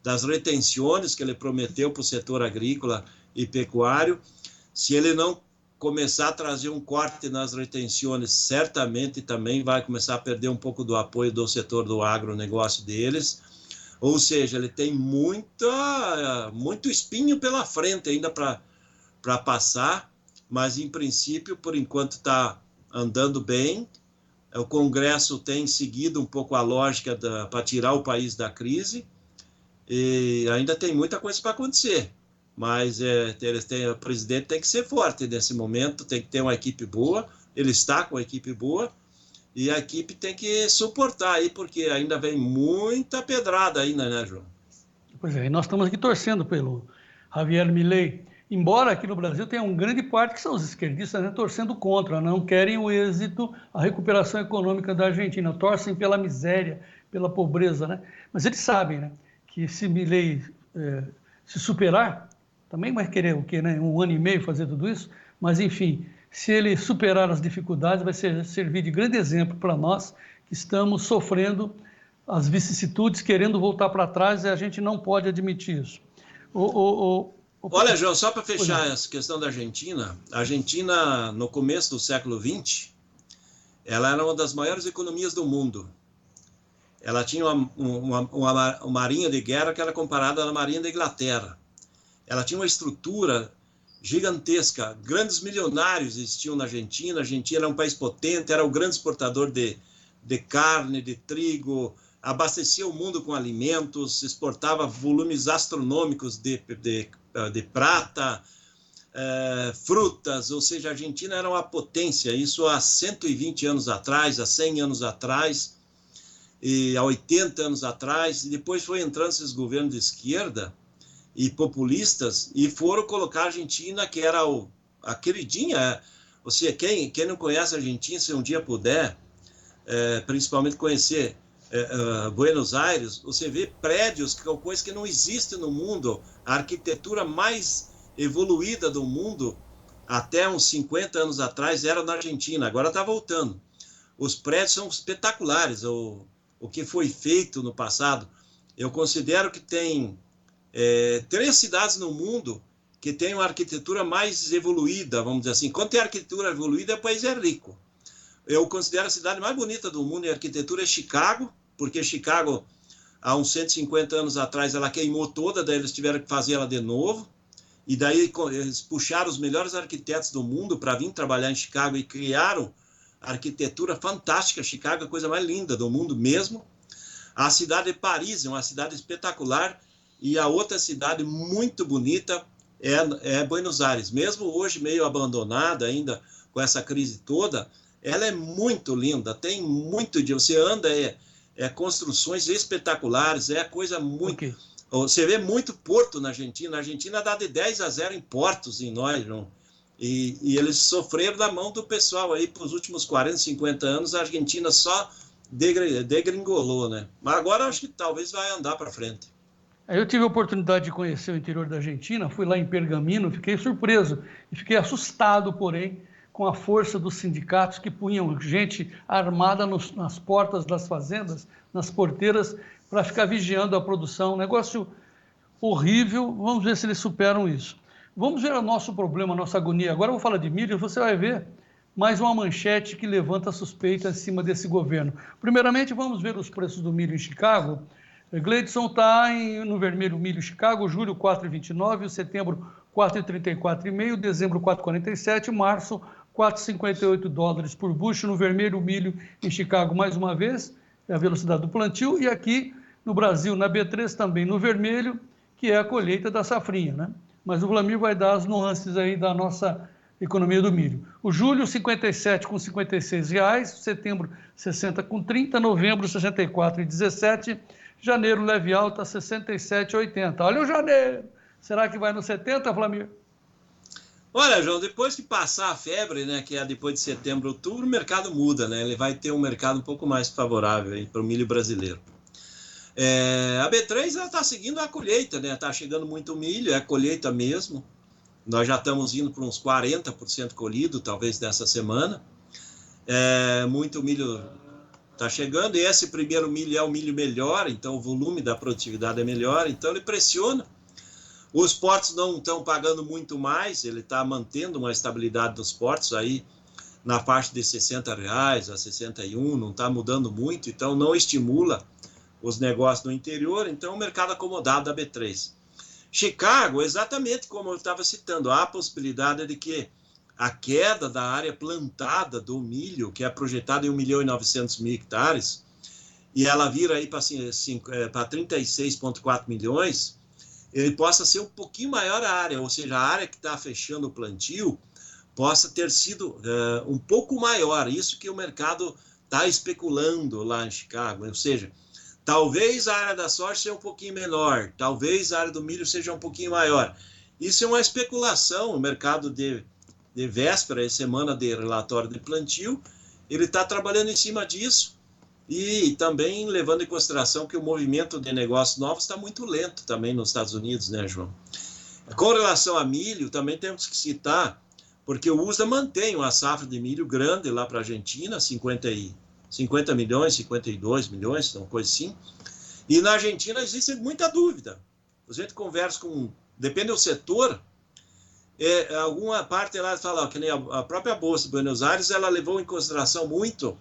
das retenções que ele prometeu para o setor agrícola e pecuário. Se ele não começar a trazer um corte nas retenções, certamente também vai começar a perder um pouco do apoio do setor do agronegócio deles. Ou seja, ele tem muito espinho pela frente ainda para passar, mas em princípio, por enquanto, está andando bem. O Congresso tem seguido um pouco a lógica para tirar o país da crise e ainda tem muita coisa para acontecer. Mas o presidente tem que ser forte nesse momento, tem que ter uma equipe boa, ele está com a equipe boa, e a equipe tem que suportar aí, porque ainda vem muita pedrada ainda, né, João?
Pois é, e nós estamos aqui torcendo pelo Javier Milei, embora aqui no Brasil tenha uma grande parte que são os esquerdistas, né, torcendo contra, não querem o êxito, a recuperação econômica da Argentina, torcem pela miséria, pela pobreza, né? Mas eles sabem, né, que se Milei se superar, também vai querer o quê, né? 1 ano e meio fazer tudo isso, mas enfim, se ele superar as dificuldades, vai servir de grande exemplo para nós que estamos sofrendo as vicissitudes, querendo voltar para trás, e a gente não pode admitir isso.
Olha, João, só para fechar essa questão da Argentina, a Argentina, no começo do século XX, ela era uma das maiores economias do mundo. Ela tinha uma marinha de guerra que era comparada à marinha da Inglaterra. Ela tinha uma estrutura gigantesca, grandes milionários existiam na Argentina. A Argentina era um país potente, era o grande exportador de carne, de trigo, abastecia o mundo com alimentos, exportava volumes astronômicos de prata, frutas, ou seja, a Argentina era uma potência, isso há 120 anos atrás, há 100 anos atrás, e há 80 anos atrás, e depois foi entrando esses governos de esquerda e populistas, e foram colocar a Argentina, que era a queridinha, ou seja, quem não conhece a Argentina, se um dia puder, principalmente conhecer Buenos Aires, você vê prédios, que é uma coisa que não existe no mundo, a arquitetura mais evoluída do mundo, até uns 50 anos atrás, era na Argentina, agora está voltando. Os prédios são espetaculares, o que foi feito no passado. Eu considero que tem 3 cidades no mundo que têm uma arquitetura mais evoluída, vamos dizer assim. Quando tem arquitetura evoluída, o país é rico. Eu considero a cidade mais bonita do mundo em arquitetura é Chicago, porque Chicago, há uns 150 anos atrás, ela queimou toda, daí eles tiveram que fazer ela de novo, e daí eles puxaram os melhores arquitetos do mundo para vir trabalhar em Chicago e criaram arquitetura fantástica. Chicago é a coisa mais linda do mundo mesmo. A cidade de Paris é uma cidade espetacular, e a outra cidade muito bonita é Buenos Aires. Mesmo hoje meio abandonada ainda, com essa crise toda, ela é muito linda, tem muito de... Você anda, construções espetaculares, é coisa muito... Okay. Você vê muito porto na Argentina. A Argentina dá de 10-0 em portos em nós, João. E eles sofreram da mão do pessoal aí por os últimos 40, 50 anos. A Argentina só degringolou, né? Mas agora acho que talvez vai andar para frente.
Eu tive a oportunidade de conhecer o interior da Argentina, fui lá em Pergamino, fiquei surpreso e fiquei assustado, porém, com a força dos sindicatos que punham gente armada nas portas das fazendas, nas porteiras, para ficar vigiando a produção. Um negócio horrível. Vamos ver se eles superam isso. Vamos ver o nosso problema, a nossa agonia. Agora eu vou falar de milho, você vai ver mais uma manchete que levanta suspeita em cima desse governo. Primeiramente, vamos ver os preços do milho em Chicago. Gleidson está no vermelho milho Chicago, julho 4,29, setembro 4,34,5, dezembro 4,47, março 4,58 dólares por bushel. No vermelho milho em Chicago, mais uma vez, é a velocidade do plantio, e aqui no Brasil, na B3, também no vermelho, que é a colheita da safrinha, né? Mas o Vlamir vai dar as nuances aí da nossa economia do milho. O julho, 57,56 reais, setembro, 60,30, novembro, 64,17, janeiro, leve alta, 67,80. Olha o janeiro! Será que vai no 70, Vlamir?
Olha, João, depois que passar a febre, né, que é depois de setembro, outubro, o mercado muda, né? Ele vai ter um mercado um pouco mais favorável para o milho brasileiro. A B3 está seguindo a colheita, né? Está chegando muito milho, é a colheita mesmo. Nós já estamos indo para uns 40% colhido, talvez, dessa semana. Muito milho está chegando, e esse primeiro milho é o milho melhor, então o volume da produtividade é melhor, então ele pressiona. Os portos não estão pagando muito mais, ele está mantendo uma estabilidade dos portos aí na faixa de R$60 a 61, não está mudando muito, então não estimula os negócios no interior, então o mercado acomodado da B3. Chicago, exatamente como eu estava citando, há a possibilidade de que a queda da área plantada do milho, que é projetada em 1.900.000 hectares, e ela vira aí para 36,4 milhões, ele possa ser um pouquinho maior a área, ou seja, a área que está fechando o plantio possa ter sido um pouco maior. Isso que o mercado está especulando lá em Chicago, ou seja, Talvez a área da soja seja um pouquinho menor, talvez a área do milho seja um pouquinho maior. Isso é uma especulação, o mercado de véspera, semana de relatório de plantio, ele está trabalhando em cima disso e também levando em consideração que o movimento de negócios novos está muito lento também nos Estados Unidos, né, João? Com relação a milho, também temos que citar, porque o USDA mantém uma safra de milho grande lá para a Argentina, 50 milhões, 52 milhões, uma coisa assim. E na Argentina existe muita dúvida. A gente conversa com, depende do setor, alguma parte lá fala, que nem a própria Bolsa de Buenos Aires, ela levou em consideração muito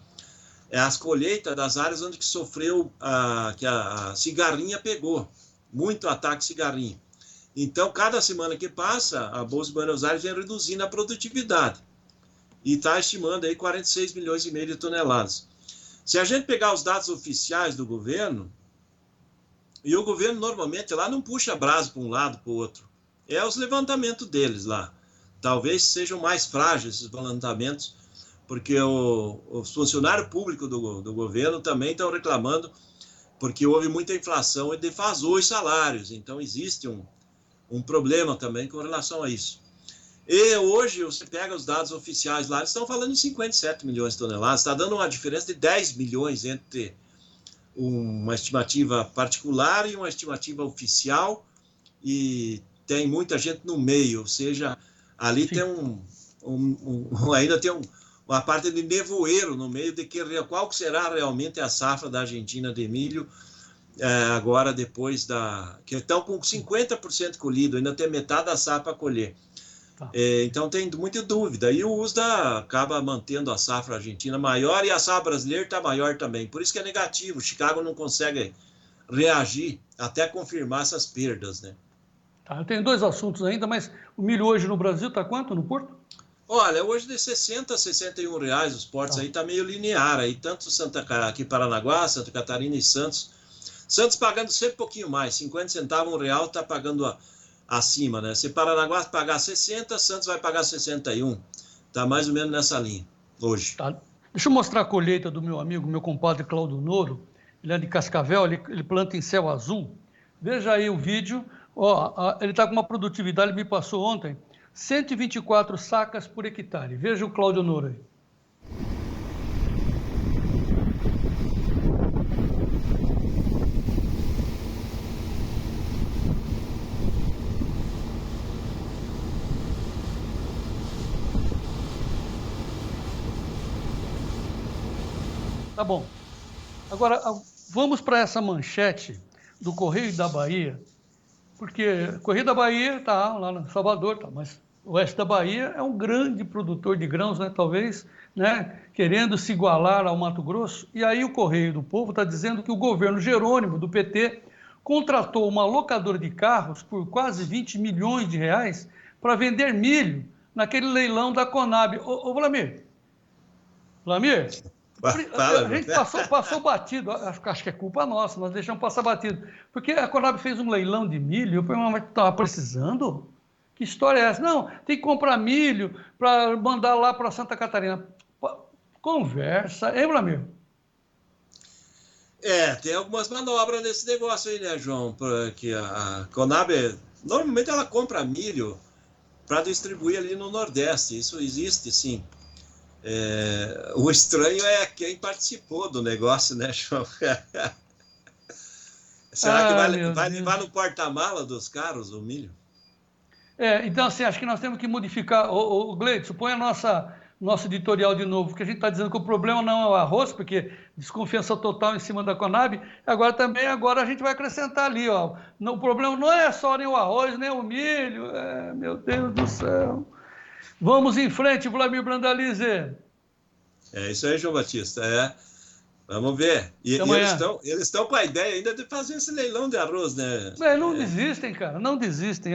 as colheitas das áreas onde que sofreu, que a cigarrinha pegou, muito ataque cigarrinha. Então, cada semana que passa, a Bolsa de Buenos Aires vem reduzindo a produtividade e está estimando aí 46 milhões e meio de toneladas. Se a gente pegar os dados oficiais do governo, e o governo normalmente lá não puxa brasa para um lado para o outro, é os levantamentos deles lá. Talvez sejam mais frágeis esses levantamentos, porque os funcionários públicos do governo também estão reclamando, porque houve muita inflação e defasou os salários. Então, existe um problema também com relação a isso. E hoje, você pega os dados oficiais lá, eles estão falando em 57 milhões de toneladas, está dando uma diferença de 10 milhões entre uma estimativa particular e uma estimativa oficial, e tem muita gente no meio, ou seja, ali tem ainda tem uma parte de nevoeiro no meio de qual será realmente a safra da Argentina de milho, agora depois que estão com 50% colhido, ainda tem metade da safra para colher. Tá. Então tem muita dúvida, e o USDA acaba mantendo a safra argentina maior e a safra brasileira está maior também, por isso que é negativo, o Chicago não consegue reagir até confirmar essas perdas, né?
Tá, eu tenho dois assuntos ainda, mas o milho hoje no Brasil está quanto no Porto?
Olha, hoje de 60 a 61 reais os portos aí está meio linear, aí tanto aqui Paranaguá, Santa Catarina e Santos pagando sempre um pouquinho mais, 50 centavos, R$1 está pagando acima, né? Se Paranaguá pagar 60, Santos vai pagar 61. Está mais ou menos nessa linha, hoje.
Tá. Deixa eu mostrar a colheita do meu amigo, meu compadre Claudio Noro. Ele é de Cascavel, ele planta em céu azul. Veja aí o vídeo. Ele está com uma produtividade, ele me passou ontem, 124 sacas por hectare. Veja o Claudio Noro aí. Tá bom. Agora, vamos para essa manchete do Correio da Bahia, porque o Correio da Bahia está lá no Salvador, tá, mas o oeste da Bahia é um grande produtor de grãos, né, talvez, né, querendo se igualar ao Mato Grosso. E aí o Correio do Povo está dizendo que o governo Jerônimo, do PT, contratou uma locadora de carros por quase 20 milhões de reais para vender milho naquele leilão da Conab. Ô Vlamir, a gente passou batido, acho que é culpa nossa, nós deixamos passar batido, porque a Conab fez um leilão de milho, eu falei, mas estava precisando? Que história é essa? Não, tem que comprar milho para mandar lá para Santa Catarina. Conversa, hein, Vlamir?
Tem algumas manobras nesse negócio aí, né, João? Porque a Conab, normalmente ela compra milho para distribuir ali no Nordeste, isso existe, sim. O estranho é quem participou do negócio, né, João? Será que vai levar no porta-mala dos carros o milho?
Então, assim, acho que nós temos que modificar. Gleidson, põe nosso editorial de novo, porque a gente está dizendo que o problema não é o arroz, porque desconfiança total em cima da Conab. Agora a gente vai acrescentar ali, ó. O problema não é só nem o arroz, nem o milho. Meu Deus do céu. Vamos em frente, Vlamir Brandalize.
É isso aí, João Batista. Vamos ver. E eles estão com a ideia ainda de fazer esse leilão de arroz, né?
Não desistem, cara, não desistem.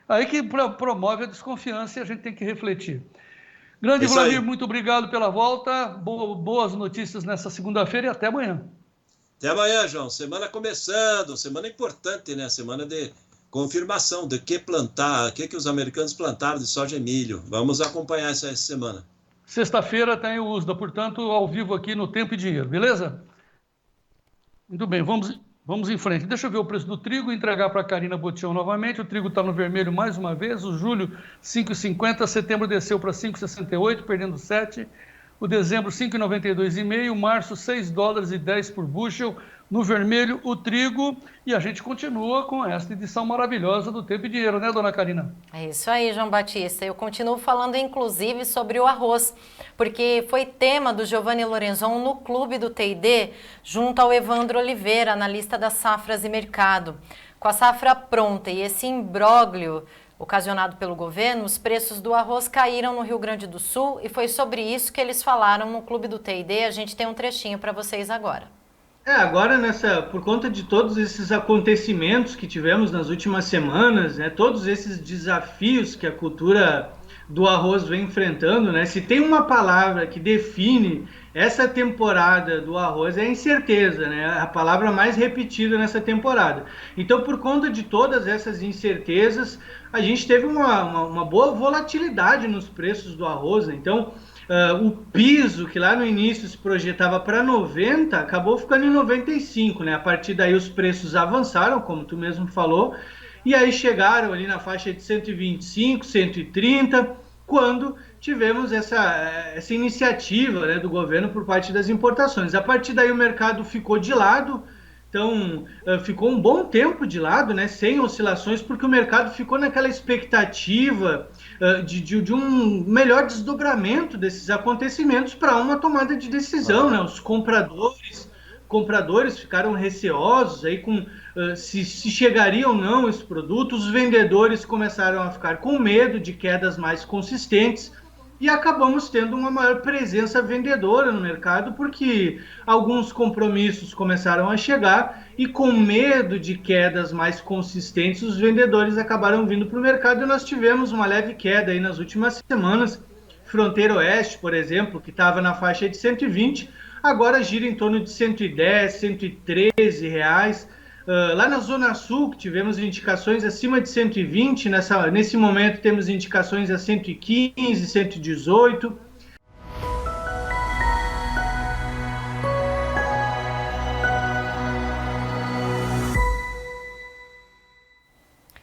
Aí que promove a desconfiança e a gente tem que refletir. Grande Vlamir, muito obrigado pela volta. Boas notícias nessa segunda-feira e até amanhã.
Até amanhã, João. Semana começando, semana importante, né? Semana de confirmação de que plantar, o que os americanos plantaram de soja e milho. Vamos acompanhar essa semana.
Sexta-feira tem o USDA, portanto, ao vivo aqui no Tempo e Dinheiro, beleza? Muito bem, vamos em frente. Deixa eu ver o preço do trigo e entregar para a Karina Botião novamente. O trigo está no vermelho mais uma vez. O julho, 5,50. Setembro desceu para 5,68, perdendo 7. O dezembro, 5,92,5. Março, $6,10 por bushel. No vermelho, o trigo. E a gente continua com esta edição maravilhosa do Tempo e Dinheiro, né, dona Karina?
É isso aí, João Batista. Eu continuo falando, inclusive, sobre o arroz, porque foi tema do Giovanni Lorenzon no Clube do TID, junto ao Evandro Oliveira, analista das safras e mercado. Com a safra pronta e esse imbróglio ocasionado pelo governo, os preços do arroz caíram no Rio Grande do Sul e foi sobre isso que eles falaram no Clube do TID. A gente tem um trechinho para vocês agora.
Agora por conta de todos esses acontecimentos que tivemos nas últimas semanas, né, todos esses desafios que a cultura do arroz vem enfrentando, né, se tem uma palavra que define essa temporada do arroz é incerteza, né, a palavra mais repetida nessa temporada. Então, por conta de todas essas incertezas, a gente teve uma boa volatilidade nos preços do arroz, né? Então, o piso, que lá no início se projetava para 90, acabou ficando em 95, né? A partir daí os preços avançaram, como tu mesmo falou, e aí chegaram ali na faixa de 125, 130, quando tivemos essa iniciativa, né, do governo por parte das importações. A partir daí o mercado ficou de lado, então ficou um bom tempo de lado, né, sem oscilações, porque o mercado ficou naquela expectativa de um melhor desdobramento desses acontecimentos para uma tomada de decisão, né? Os compradores ficaram receosos aí com se chegaria ou não esse produto, os vendedores começaram a ficar com medo de quedas mais consistentes e acabamos tendo uma maior presença vendedora no mercado porque alguns compromissos começaram a chegar e com medo de quedas mais consistentes os vendedores acabaram vindo para o mercado e nós tivemos uma leve queda aí nas últimas semanas. Fronteira Oeste, por exemplo, que estava na faixa de 120, agora gira em torno de 110, 113 reais. Lá na Zona Sul, que tivemos indicações acima de 120, nesse momento temos indicações a 115, 118.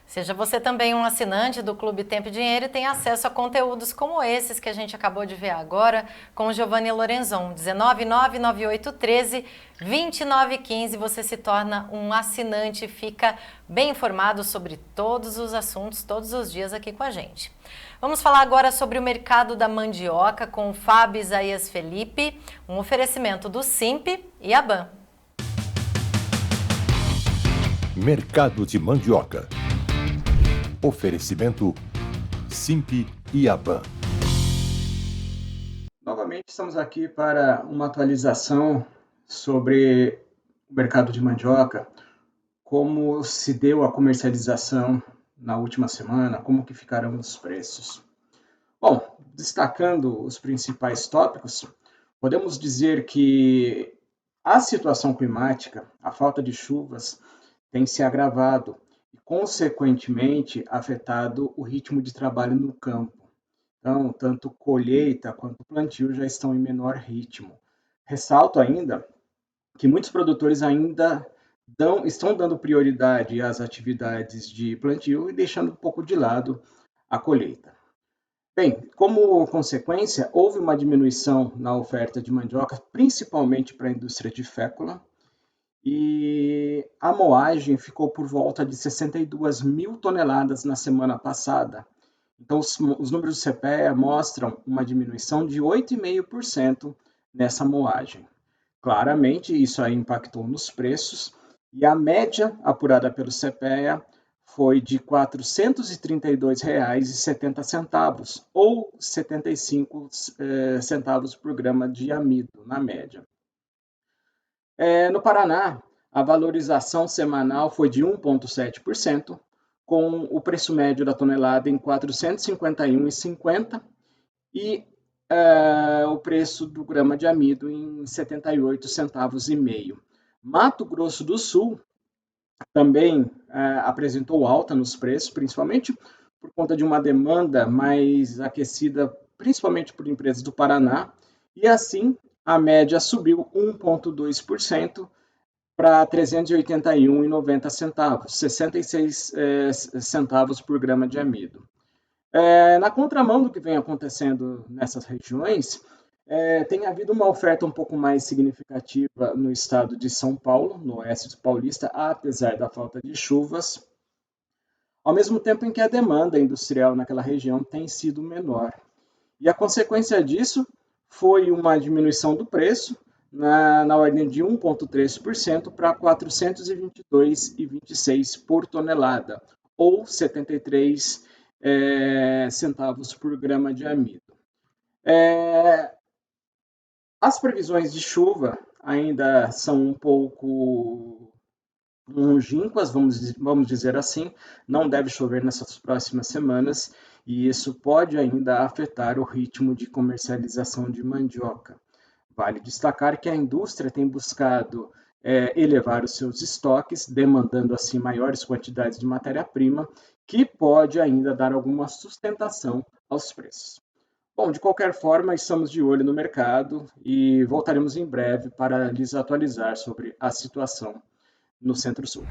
Seja você também um assinante do Clube Tempo e Dinheiro e tem acesso a conteúdos como esses que a gente acabou de ver agora com o Giovanni Lorenzon. 1999813-2915. Você se torna um assinante e fica bem informado sobre todos os assuntos, todos os dias aqui com a gente. Vamos falar agora sobre o mercado da mandioca com o Fábio Isaías Felipe, um oferecimento do Simp e ABAN.
Mercado de mandioca. Oferecimento Simp e ABAN.
Novamente estamos aqui para uma atualização sobre o mercado de mandioca, como se deu a comercialização na última semana, como que ficaram os preços. Bom, destacando os principais tópicos, podemos dizer que a situação climática, a falta de chuvas, tem se agravado e, consequentemente, afetado o ritmo de trabalho no campo. Então, tanto colheita quanto plantio já estão em menor ritmo. Ressalto ainda que muitos produtores ainda estão dando prioridade às atividades de plantio e deixando um pouco de lado a colheita. Bem, como consequência, houve uma diminuição na oferta de mandioca, principalmente para a indústria de fécula, e a moagem ficou por volta de 62 mil toneladas na semana passada. Então, os números do CPEA mostram uma diminuição de 8,5% nessa moagem. Claramente, isso aí impactou nos preços, e a média apurada pelo CPEA foi de R$ 432,70, ou 75 centavos por grama de amido, na média. No Paraná, a valorização semanal foi de 1,7%, com o preço médio da tonelada em R$ 451,50 e o preço do grama de amido em 78 centavos e meio. Mato Grosso do Sul também apresentou alta nos preços, principalmente por conta de uma demanda mais aquecida, principalmente por empresas do Paraná, e assim a média subiu 1,2%, para R$ 381,90, 66 centavos por grama de amido. Na contramão do que vem acontecendo nessas regiões, tem havido uma oferta um pouco mais significativa no estado de São Paulo, no oeste paulista, apesar da falta de chuvas, ao mesmo tempo em que a demanda industrial naquela região tem sido menor. E a consequência disso foi uma diminuição do preço, na ordem de 1,3% para R$ 422,26 por tonelada, ou 73 centavos por grama de amido. As previsões de chuva ainda são um pouco longínquas, vamos dizer assim, não deve chover nessas próximas semanas, e isso pode ainda afetar o ritmo de comercialização de mandioca. Vale destacar que a indústria tem buscado elevar os seus estoques, demandando assim maiores quantidades de matéria-prima, que pode ainda dar alguma sustentação aos preços. Bom, de qualquer forma, estamos de olho no mercado e voltaremos em breve para lhes atualizar sobre a situação no Centro-Sul.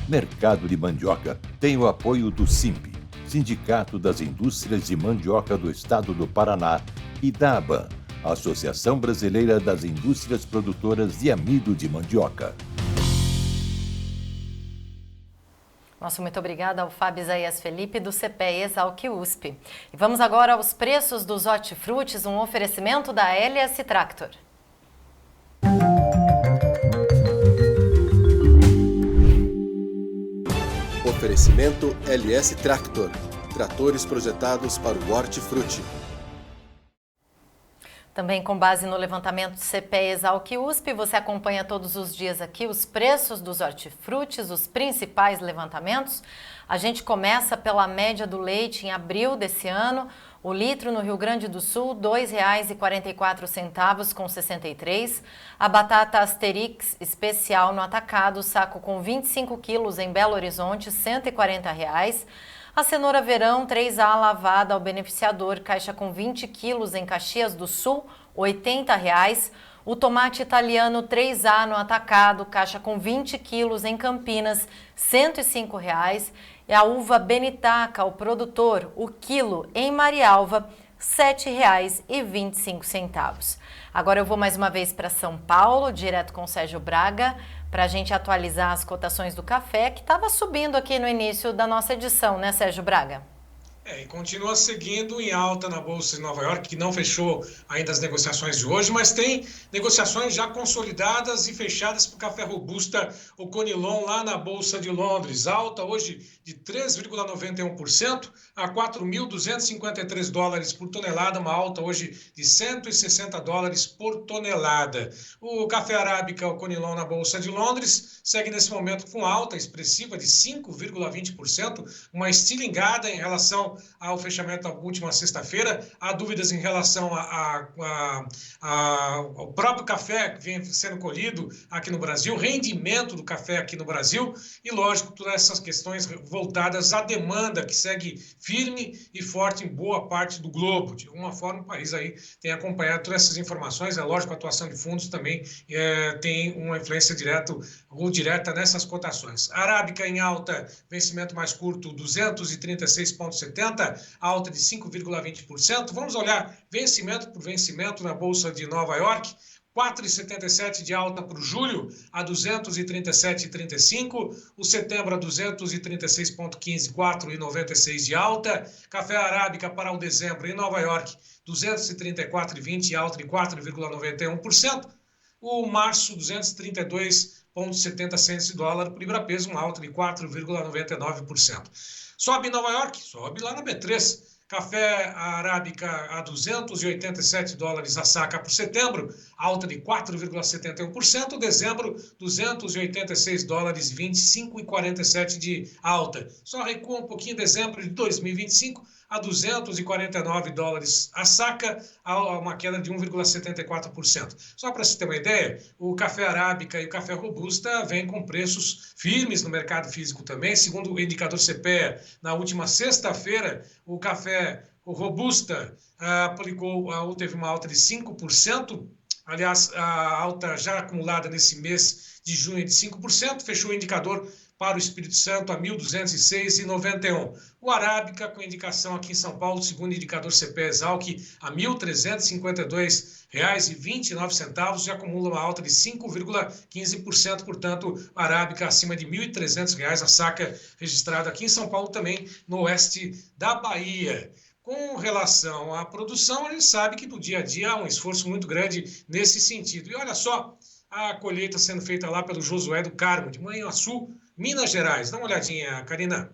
Mercado de Mandioca tem o apoio do SIMP, Sindicato das Indústrias de Mandioca do Estado do Paraná, e da ABAM, Associação Brasileira das Indústrias Produtoras de Amido de Mandioca.
Nosso muito obrigada ao Fábio Isaías Felipe, do CPE Exalc USP. E vamos agora aos preços dos hortifrutis, um oferecimento da LS Tractor.
Oferecimento LS Tractor. Tratores projetados para o hortifruti.
Também com base no levantamento do CPE Exalc USP, você acompanha todos os dias aqui os preços dos hortifrutis, os principais levantamentos. A gente começa pela média do leite em abril desse ano. O litro no Rio Grande do Sul, R$ 2,44 com 63. A batata Asterix especial no atacado, saco com 25 quilos em Belo Horizonte, R$ 140. A cenoura verão 3A lavada ao beneficiador, caixa com 20 quilos em Caxias do Sul, R$ 80. O tomate italiano 3A no atacado, caixa com 20 quilos em Campinas, R$ 105. E a uva Benitaca, o produtor, o quilo em Marialva, R$ 7,25. Agora eu vou mais uma vez para São Paulo, direto com o Sérgio Braga, para a gente atualizar as cotações do café, que estava subindo aqui no início da nossa edição, né, Sérgio Braga?
E continua seguindo em alta na Bolsa de Nova York, que não fechou ainda as negociações de hoje, mas tem negociações já consolidadas e fechadas para o café robusta, o Conilon, lá na Bolsa de Londres. Alta hoje de 3,91% a $4.253 por tonelada, uma alta hoje de $160 por tonelada. O café arábica, o Conilon, na Bolsa de Londres, segue nesse momento com alta expressiva de 5,20%, uma estilingada em relação ao fechamento da última sexta-feira. Há dúvidas em relação ao próprio café que vem sendo colhido aqui no Brasil, rendimento do café aqui no Brasil e, lógico, todas essas questões voltadas à demanda que segue firme e forte em boa parte do globo. De alguma forma, o país aí tem acompanhado todas essas informações. É lógico, a atuação de fundos também tem uma influência direta ou direta nessas cotações. Arábica em alta, vencimento mais curto, 236,70, alta de 5,20%. Vamos olhar vencimento por vencimento na Bolsa de Nova York. 4,77 de alta para o julho, a 237,35. O setembro a 236,15, 4,96 de alta. Café arábica para o dezembro em Nova York, 234,20, alta de 4,91%. O março, 232,70 centos de dólar por libra-peso, uma alta de 4,99%. Sobe em Nova York, sobe lá na B3. Café arábica a $287 a saca por setembro, alta de 4,71%. Dezembro, $286, 25,47 de alta. Só recua um pouquinho em dezembro de 2025 a $249 a saca, uma queda de 1,74%. Só para você ter uma ideia, o café arábica e o café robusta vêm com preços firmes no mercado físico também. Segundo o indicador CPEA, na última sexta-feira, o café robusta teve uma alta de 5%, Aliás, a alta já acumulada nesse mês de junho é de 5%, fechou o indicador para o Espírito Santo a R$ 1.206,91. O Arábica, com indicação aqui em São Paulo, segundo o indicador CPE-Exalc, a R$ 1.352,29, já acumula uma alta de 5,15%, portanto, Arábica acima de R$ 1.300, a saca registrada aqui em São Paulo, também no oeste da Bahia. Com relação à produção, a gente sabe que no dia a dia há um esforço muito grande nesse sentido. E olha só, a colheita sendo feita lá pelo Josué do Carmo, de Manhuaçu, Minas Gerais. Dá uma olhadinha, Karina.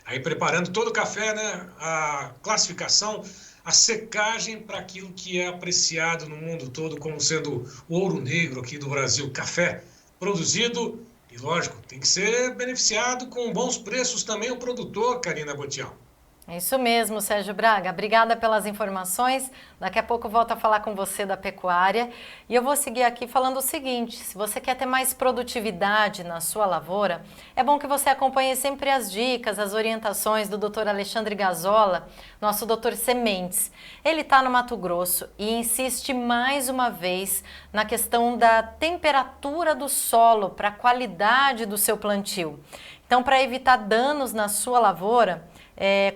Aí preparando todo o café, né? A classificação, a secagem para aquilo que é apreciado no mundo todo como sendo o ouro negro aqui do Brasil. Café produzido e, lógico, tem que ser beneficiado com bons preços também o produtor, Karina Botião.
É isso mesmo, Sérgio Braga. Obrigada pelas informações. Daqui a pouco eu volto a falar com você da pecuária. E eu vou seguir aqui falando o seguinte: se você quer ter mais produtividade na sua lavoura, é bom que você acompanhe sempre as dicas, as orientações do Dr. Alexandre Gazola, nosso doutor Sementes. Ele está no Mato Grosso e insiste mais uma vez na questão da temperatura do solo para a qualidade do seu plantio. Então, para evitar danos na sua lavoura,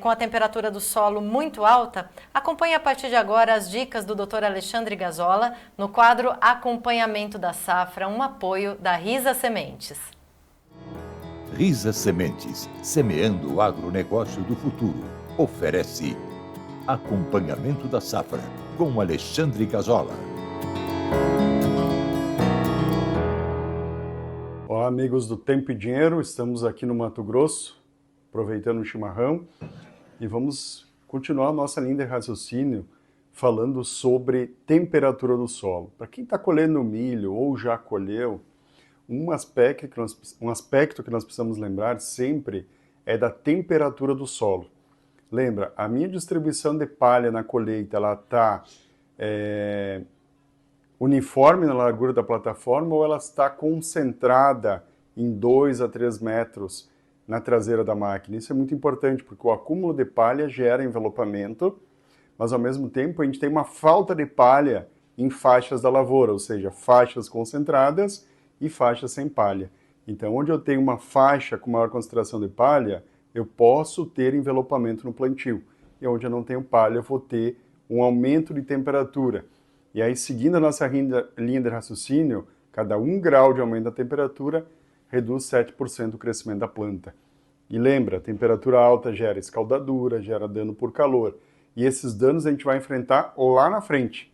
com a temperatura do solo muito alta, acompanhe a partir de agora as dicas do Dr. Alexandre Gazola no quadro Acompanhamento da Safra, um apoio da Risa Sementes.
Risa Sementes, semeando o agronegócio do futuro. Oferece Acompanhamento da Safra, com Alexandre Gazola.
Olá, amigos do Tempo e Dinheiro, estamos aqui no Mato Grosso, aproveitando o chimarrão, e vamos continuar a nossa linha de raciocínio falando sobre temperatura do solo. Para quem está colhendo milho ou já colheu, um aspecto que nós precisamos lembrar sempre é da temperatura do solo. Lembra, a minha distribuição de palha na colheita ela está uniforme na largura da plataforma ou ela está concentrada em 2 a 3 metros na traseira da máquina. Isso é muito importante, porque o acúmulo de palha gera envelopamento, mas ao mesmo tempo a gente tem uma falta de palha em faixas da lavoura, ou seja, faixas concentradas e faixas sem palha. Então, onde eu tenho uma faixa com maior concentração de palha, eu posso ter envelopamento no plantio. E onde eu não tenho palha, eu vou ter um aumento de temperatura. E aí, seguindo a nossa linha de raciocínio, cada 1 grau de aumento da temperatura reduz 7% o crescimento da planta. E lembra, temperatura alta gera escaldadura, gera dano por calor. E esses danos a gente vai enfrentar lá na frente,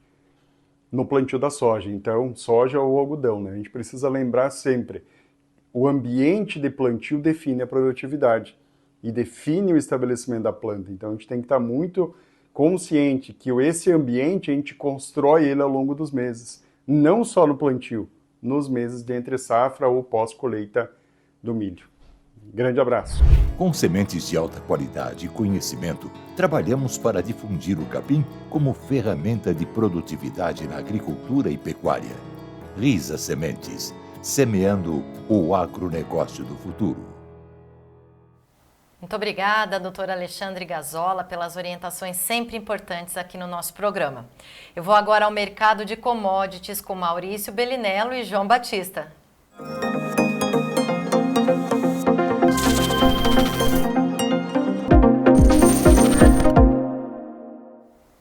no plantio da soja. Então, soja ou algodão, né? A gente precisa lembrar sempre, o ambiente de plantio define a produtividade e define o estabelecimento da planta. Então, a gente tem que estar muito consciente que esse ambiente a gente constrói ele ao longo dos meses, não só no plantio, nos meses de entre safra ou pós-colheita do milho. Grande abraço.
Com sementes de alta qualidade e conhecimento, trabalhamos para difundir o capim como ferramenta de produtividade na agricultura e pecuária. Risa Sementes, semeando o agronegócio do futuro.
Muito obrigada, doutor Alexandre Gazola, pelas orientações sempre importantes aqui no nosso programa. Eu vou agora ao mercado de commodities com Maurício Bellinello e João Batista.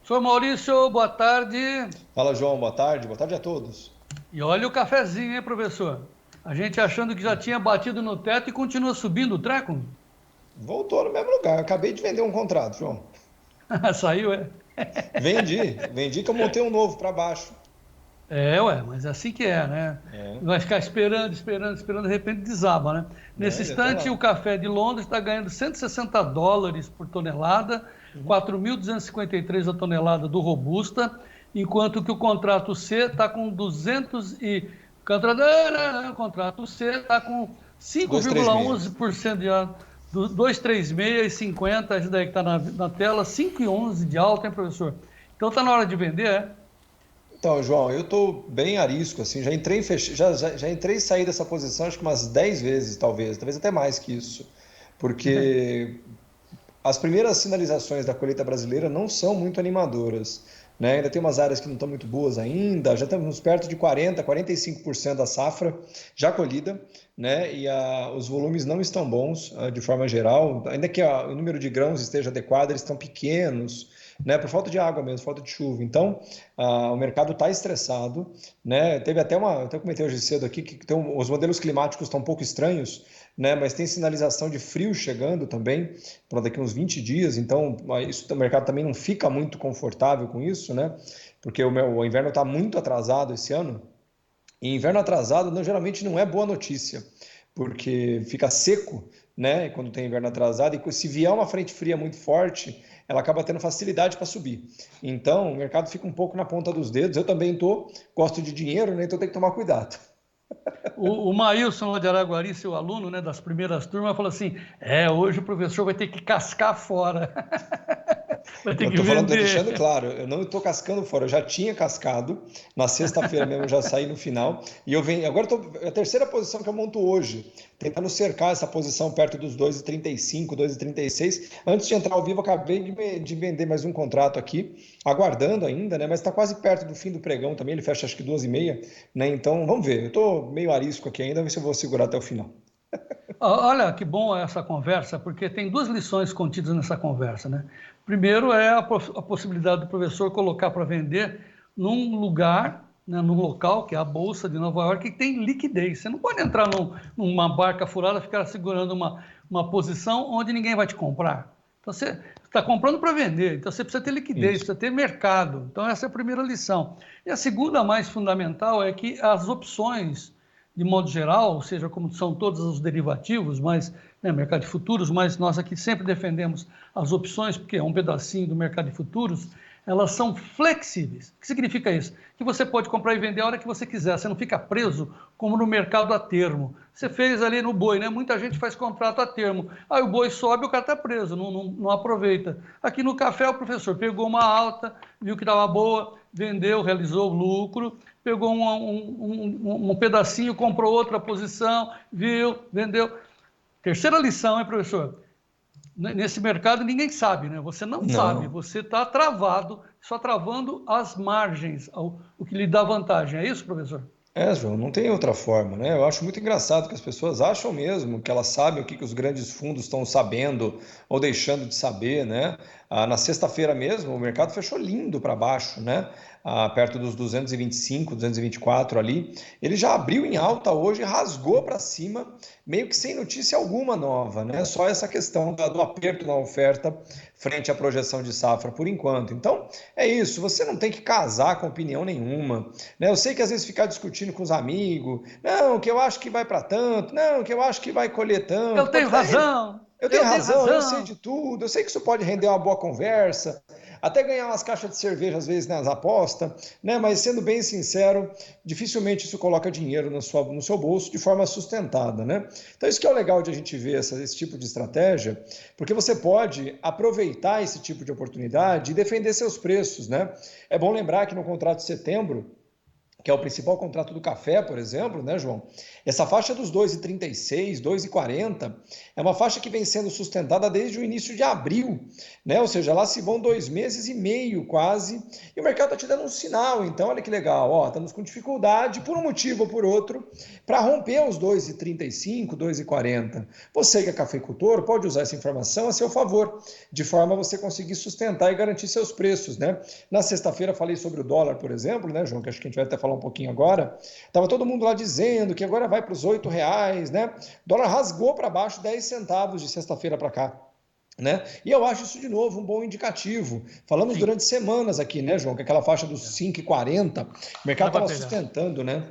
Sou Maurício, boa tarde.
Fala, João, boa tarde a todos.
E olha o cafezinho, hein, professor? A gente achando que já tinha batido no teto e continua subindo o treco.
Voltou no mesmo lugar. Acabei de vender um contrato, João.
Saiu, é?
Vendi que eu montei um novo para baixo.
Mas assim que é, né? Vai ficar esperando, de repente desaba, né? Nesse instante, o café de Londres está ganhando $160 por tonelada, 4.253 a tonelada do Robusta, enquanto que o contrato C está com 200 e... Contrato C está com 5,11% de... 236,50, esse daí que está na tela, 5,11 de alta, hein, professor? Então está na hora de vender, é?
Então, João, eu estou bem arisco, assim, já entrei e saí dessa posição acho que umas 10 vezes, talvez até mais que isso, porque as primeiras sinalizações da colheita brasileira não são muito animadoras, né? Ainda tem umas áreas que não estão muito boas ainda, já estamos perto de 45% da safra já colhida, né? E os volumes não estão bons de forma geral, ainda que o número de grãos esteja adequado, eles estão pequenos, né? Por falta de água mesmo, falta de chuva. Então, o mercado está estressado, né? Teve até até comentei hoje cedo aqui que os modelos climáticos estão um pouco estranhos, né? Mas tem sinalização de frio chegando também para daqui uns 20 dias, então o mercado também não fica muito confortável com isso, né? Porque o inverno está muito atrasado esse ano, e inverno atrasado geralmente não é boa notícia, porque fica seco, né? Quando tem inverno atrasado, e se vier uma frente fria muito forte, ela acaba tendo facilidade para subir. Então, o mercado fica um pouco na ponta dos dedos. Eu também gosto de dinheiro, né? Então tem que tomar cuidado.
O Maílson lá de Araguari, seu aluno, né, das primeiras turmas, falou assim, hoje o professor vai ter que cascar fora. Vai ter que vender.
Deixando claro, eu não estou cascando fora, eu já tinha cascado, na sexta-feira mesmo eu já saí no final, e agora é a terceira posição que eu monto hoje, tentando cercar essa posição perto dos 2,35, 2,36. Antes de entrar ao vivo, acabei de vender mais um contrato aqui, aguardando ainda, né? Mas está quase perto do fim do pregão também, ele fecha acho que 2,5, né? Então vamos ver, eu estou meio arisco aqui ainda, vamos ver se eu vou segurar até o final.
Olha que bom essa conversa, porque tem duas lições contidas nessa conversa, né? Primeiro é a possibilidade do professor colocar para vender num lugar, né, num local, que é a Bolsa de Nova York, que tem liquidez. Você não pode entrar numa barca furada e ficar segurando uma posição onde ninguém vai te comprar. Então você está comprando para vender, então você precisa ter liquidez, precisa ter mercado. Então essa é a primeira lição. E a segunda, mais fundamental, é que as opções, de modo geral, ou seja, como são todos os derivativos, mas mercado de futuros, mas nós aqui sempre defendemos as opções, porque é um pedacinho do mercado de futuros, elas são flexíveis. O que significa isso? Que você pode comprar e vender a hora que você quiser, você não fica preso como no mercado a termo. Você fez ali no boi, né? Muita gente faz contrato a termo. Aí o boi sobe, o cara está preso, não aproveita. Aqui no café o professor pegou uma alta, viu que estava boa, vendeu, realizou o lucro, pegou um pedacinho, comprou outra posição, viu, vendeu. Terceira lição, hein, professor? Nesse mercado ninguém sabe, né? Você não sabe, você está travado, só travando as margens, o que lhe dá vantagem. É isso, professor?
João, não tem outra forma, né? Eu acho muito engraçado que as pessoas acham mesmo que elas sabem o que os grandes fundos estão sabendo ou deixando de saber, né? Na sexta-feira mesmo, o mercado fechou lindo para baixo, né? Perto dos 225, 224 ali. Ele já abriu em alta hoje, rasgou para cima, meio que sem notícia alguma nova, né? Só essa questão do aperto na oferta frente à projeção de safra por enquanto. Então, é isso, você não tem que casar com opinião nenhuma, né? Eu sei que às vezes ficar discutindo com os amigos, não, que eu acho que vai para tanto, não, que eu acho que vai colher tanto.
Eu tenho razão.
Eu tenho razão, eu sei de tudo, eu sei que isso pode render uma boa conversa, até ganhar umas caixas de cerveja às vezes nas apostas, né? Mas sendo bem sincero, dificilmente isso coloca dinheiro no seu bolso de forma sustentada, né? Então isso que é o legal de a gente ver esse tipo de estratégia, porque você pode aproveitar esse tipo de oportunidade e defender seus preços, né? É bom lembrar que no contrato de setembro, que é o principal contrato do café, por exemplo, né, João? Essa faixa dos 2,36, 2,40 é uma faixa que vem sendo sustentada desde o início de abril, né? Ou seja, lá se vão 2 meses e meio quase, e o mercado está te dando um sinal. Então, olha que legal, estamos com dificuldade, por um motivo ou por outro, para romper os 2,35, 2,40. Você que é cafeicultor pode usar essa informação a seu favor, de forma a você conseguir sustentar e garantir seus preços, né? Na sexta-feira falei sobre o dólar, por exemplo, né, João, que acho que a gente vai até falar um pouquinho agora. Estava todo mundo lá dizendo que agora vai para os R$8, né? O dólar rasgou para baixo 10 centavos de sexta-feira para cá, né? E eu acho isso de novo um bom indicativo. Falamos durante semanas aqui, né, João, que aquela faixa dos 5,40, o mercado estava sustentando, né?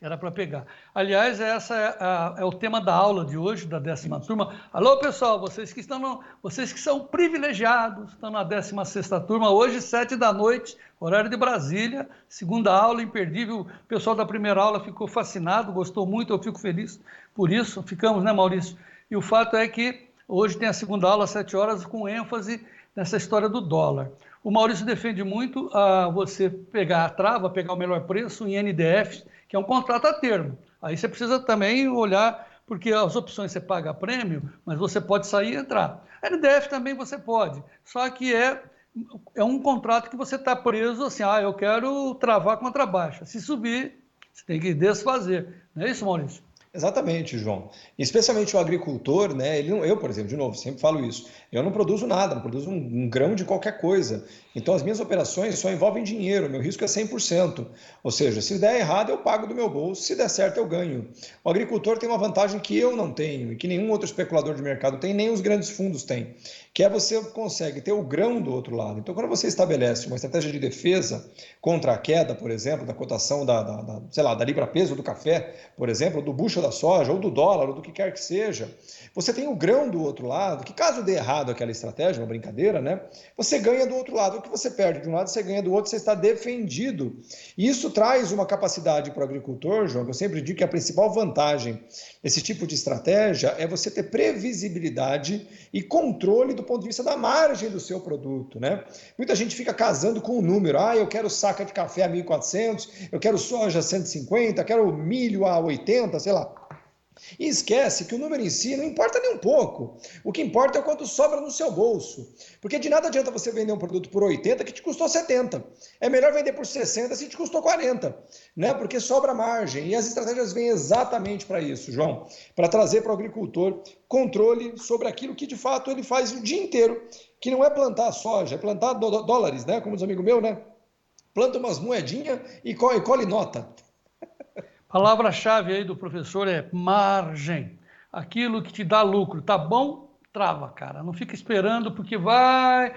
Era para pegar. Aliás, essa é o tema da aula de hoje, da 10ª turma. Alô, pessoal, vocês que são privilegiados, estão na 16ª turma, hoje, 7 da noite, horário de Brasília, segunda aula, imperdível. O pessoal da primeira aula ficou fascinado, gostou muito, eu fico feliz por isso. Ficamos, né, Maurício? E o fato é que Hoje tem a segunda aula às 7 horas com ênfase nessa história do dólar. O Maurício defende muito você pegar a trava, pegar o melhor preço em NDF, que é um contrato a termo. Aí você precisa também olhar, porque as opções você paga prêmio, mas você pode sair e entrar. NDF também você pode, só que é um contrato que você está preso assim, eu quero travar contra a baixa. Se subir, você tem que desfazer. Não é isso, Maurício?
Exatamente, João. Especialmente o agricultor, né? Eu, por exemplo, de novo, sempre falo isso. Eu não produzo nada, não produzo um grão de qualquer coisa. Então, as minhas operações só envolvem dinheiro, meu risco é 100%. Ou seja, se der errado, eu pago do meu bolso, se der certo, eu ganho. O agricultor tem uma vantagem que eu não tenho e que nenhum outro especulador de mercado tem, nem os grandes fundos têm, que é você consegue ter o grão do outro lado. Então, quando você estabelece uma estratégia de defesa contra a queda, por exemplo, da cotação da libra-peso do café, por exemplo, do bushel da soja, ou do dólar, ou do que quer que seja, você tem o grão do outro lado, que caso dê errado aquela estratégia, uma brincadeira, né? Você ganha do outro lado. O que você perde de um lado, você ganha do outro, você está defendido. E isso traz uma capacidade para o agricultor, João, que eu sempre digo que a principal vantagem desse tipo de estratégia é você ter previsibilidade e controle do ponto de vista da margem do seu produto, né? Muita gente fica casando com o número. Eu quero saca de café a 1.400, eu quero soja a 150, quero milho a 80, sei lá. E esquece que o número em si não importa nem um pouco. O que importa é o quanto sobra no seu bolso. Porque de nada adianta você vender um produto por 80 que te custou 70. É melhor vender por 60 se te custou 40, né? Porque sobra margem. E as estratégias vêm exatamente para isso, João. Para trazer para o agricultor controle sobre aquilo que de fato ele faz o dia inteiro. Que não é plantar soja, é plantar dólares, né? Como diz um amigo meu, né? Planta umas moedinhas e colhe nota.
Palavra-chave aí do professor é margem. Aquilo que te dá lucro. Tá bom? Trava, cara. Não fica esperando porque vai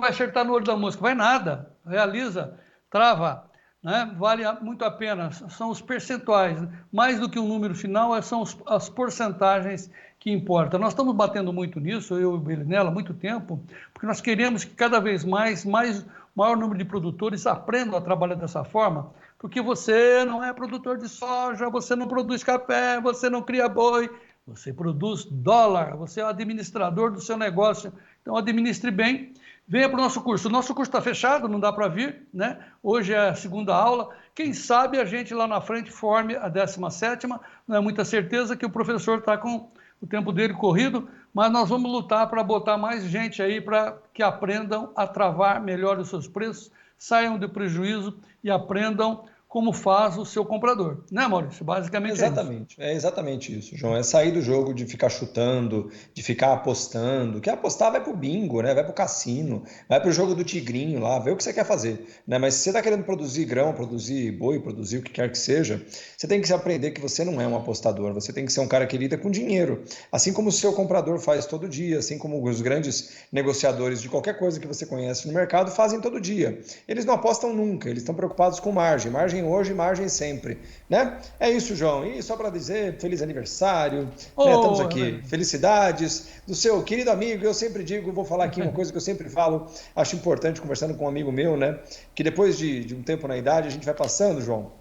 acertar no olho da mosca. Vai nada. Realiza, trava. Né? Vale muito a pena. São os percentuais. Mais do que o número final, são as porcentagens que importam. Nós estamos batendo muito nisso, eu e o Belinella, há muito tempo, porque nós queremos que cada vez maior número de produtores aprendam a trabalhar dessa forma, porque você não é produtor de soja, você não produz café, você não cria boi, você produz dólar, você é o administrador do seu negócio. Então, administre bem. Venha para o nosso curso. O nosso curso está fechado, não dá para vir, né? Hoje é a segunda aula. Quem sabe a gente lá na frente forme a 17ª. Não é muita certeza que o professor está com o tempo dele corrido, mas nós vamos lutar para botar mais gente aí para que aprendam a travar melhor os seus preços, saiam do prejuízo e aprendam como faz o seu comprador. Né, Maurício? Basicamente
exatamente, é exatamente isso, João. É sair do jogo de ficar chutando, de ficar apostando. Quer apostar, vai pro bingo, né? Vai pro cassino, vai pro jogo do tigrinho lá, vê o que você quer fazer. Né? Mas se você está querendo produzir grão, produzir boi, produzir o que quer que seja, você tem que aprender que você não é um apostador, você tem que ser um cara que lida com dinheiro. Assim como o seu comprador faz todo dia, assim como os grandes negociadores de qualquer coisa que você conhece no mercado fazem todo dia. Eles não apostam nunca, eles estão preocupados com margem hoje, margem sempre, né? É isso, João. E só para dizer, feliz aniversário, né? Estamos aqui. Felicidades do seu querido amigo. Eu sempre digo, vou falar aqui uma coisa que eu sempre falo, acho importante conversando com um amigo meu, né? Que depois de um tempo na idade, a gente vai passando, João,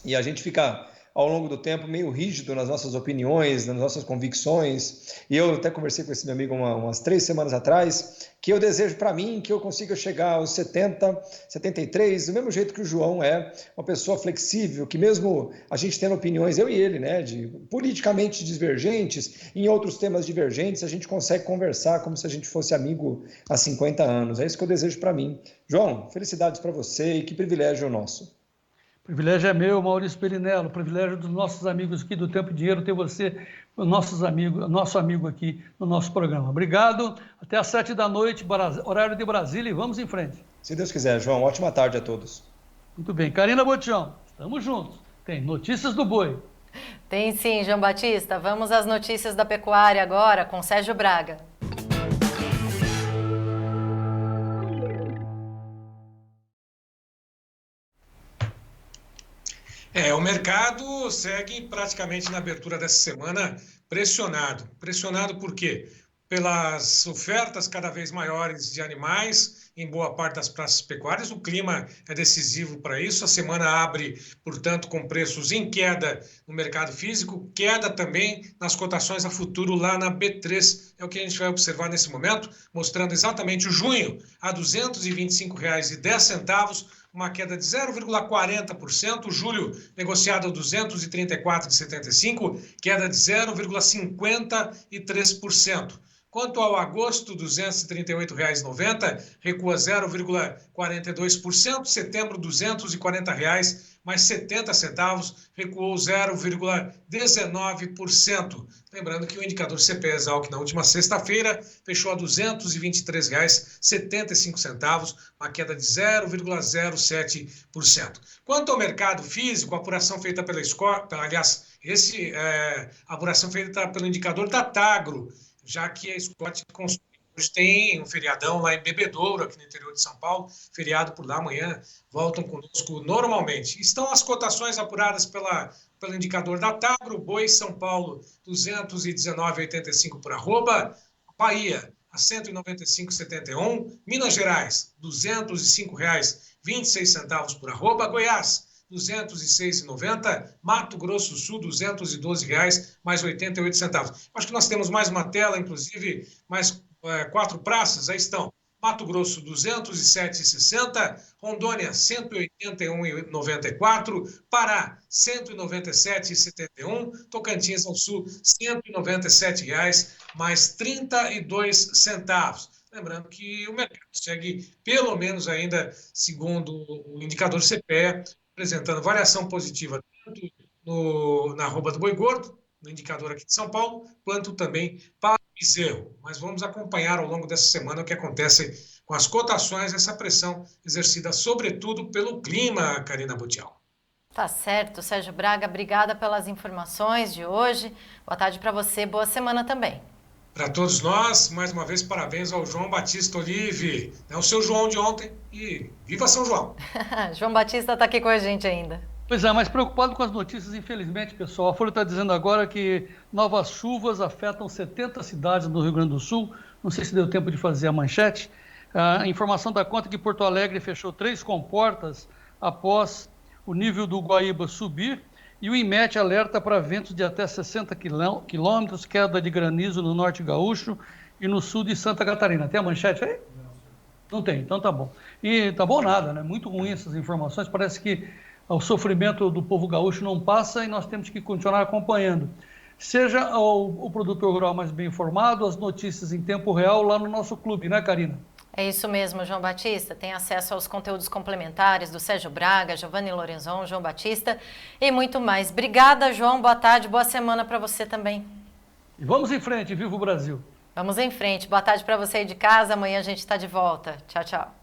e a gente fica ao longo do tempo meio rígido nas nossas opiniões, nas nossas convicções. E eu até conversei com esse meu amigo umas 3 semanas atrás, que eu desejo para mim que eu consiga chegar aos 70, 73, do mesmo jeito que o João é, uma pessoa flexível, que mesmo a gente tendo opiniões, eu e ele, né, de politicamente divergentes, em outros temas divergentes, a gente consegue conversar como se a gente fosse amigo há 50 anos. É isso que eu desejo para mim. João, felicidades para você e que privilégio nosso.
O privilégio é meu, Maurício Belinella, o privilégio dos nossos amigos aqui do Tempo e Dinheiro ter você, nosso amigo aqui no nosso programa. Obrigado, até às 7 da noite, horário de Brasília, e vamos em frente.
Se Deus quiser, João, ótima tarde a todos.
Muito bem, Karina Botião, estamos juntos. Tem notícias do boi.
Tem sim, João Batista. Vamos às notícias da pecuária agora com Sérgio Braga.
O mercado segue praticamente na abertura dessa semana pressionado. Pressionado por quê? Pelas ofertas cada vez maiores de animais em boa parte das praças pecuárias. O clima é decisivo para isso. A semana abre, portanto, com preços em queda no mercado físico, queda também nas cotações a futuro lá na B3. É o que a gente vai observar nesse momento, mostrando exatamente o junho a R$ 225,10, uma queda de 0,40%. O julho negociado a R$ 234,75, queda de 0,53%. Quanto ao agosto, R$ 238,90, recua 0,42%. Setembro, R$ 240,00 mais 70 centavos, recuou 0,19%. Lembrando que o indicador CPE-Esalq na última sexta-feira fechou a R$ 223,75, uma queda de 0,07%. Quanto ao mercado físico, a apuração feita pela apuração feita pelo indicador da Tagro, já que a Scott hoje tem um feriadão lá em Bebedouro, aqui no interior de São Paulo, feriado por lá, amanhã voltam conosco normalmente. Estão as cotações apuradas pelo indicador da Tagro. Boi São Paulo, 219,85 por arroba, Bahia, a 195,71, Minas Gerais, R$ 205,26 por arroba, Goiás, R$ 206,90, Mato Grosso do Sul, R$ 212,00 mais 88 centavos. Acho que nós temos mais uma tela, inclusive mais 4 praças, aí estão. Mato Grosso, R$ 207,60, Rondônia, R$ 181,94, Pará, R$ 197,71, Tocantins ao Sul, R$ 197,00 mais 32 centavos. Lembrando que o mercado segue, pelo menos ainda, segundo o indicador CPE, apresentando variação positiva tanto na arroba do boi gordo, no indicador aqui de São Paulo, quanto também para o bezerro. Mas vamos acompanhar ao longo dessa semana o que acontece com as cotações, essa pressão exercida sobretudo pelo clima, Karina Botial.
Tá certo, Sérgio Braga, obrigada pelas informações de hoje. Boa tarde para você, boa semana também.
Para todos nós, mais uma vez, parabéns ao João Batista Olive, o seu João de ontem, e viva São João!
João Batista está aqui com a gente ainda.
Pois é, mas preocupado com as notícias, infelizmente, pessoal. A Folha está dizendo agora que novas chuvas afetam 70 cidades do Rio Grande do Sul. Não sei se deu tempo de fazer a manchete. A informação dá conta que Porto Alegre fechou 3 comportas após o nível do Guaíba subir. E o IMET alerta para ventos de até 60 quilômetros, queda de granizo no norte gaúcho e no sul de Santa Catarina. Tem a manchete aí? Não tem, então tá bom. E tá bom nada, né? Muito ruim essas informações. Parece que o sofrimento do povo gaúcho não passa e nós temos que continuar acompanhando. Seja o produtor rural mais bem informado, as notícias em tempo real lá no nosso clube, né, Karina?
É isso mesmo, João Batista. Tem acesso aos conteúdos complementares do Sérgio Braga, Giovanni Lorenzon, João Batista e muito mais. Obrigada, João. Boa tarde, boa semana para você também.
E vamos em frente, viva o Brasil.
Vamos em frente. Boa tarde para você aí de casa. Amanhã a gente está de volta. Tchau, tchau.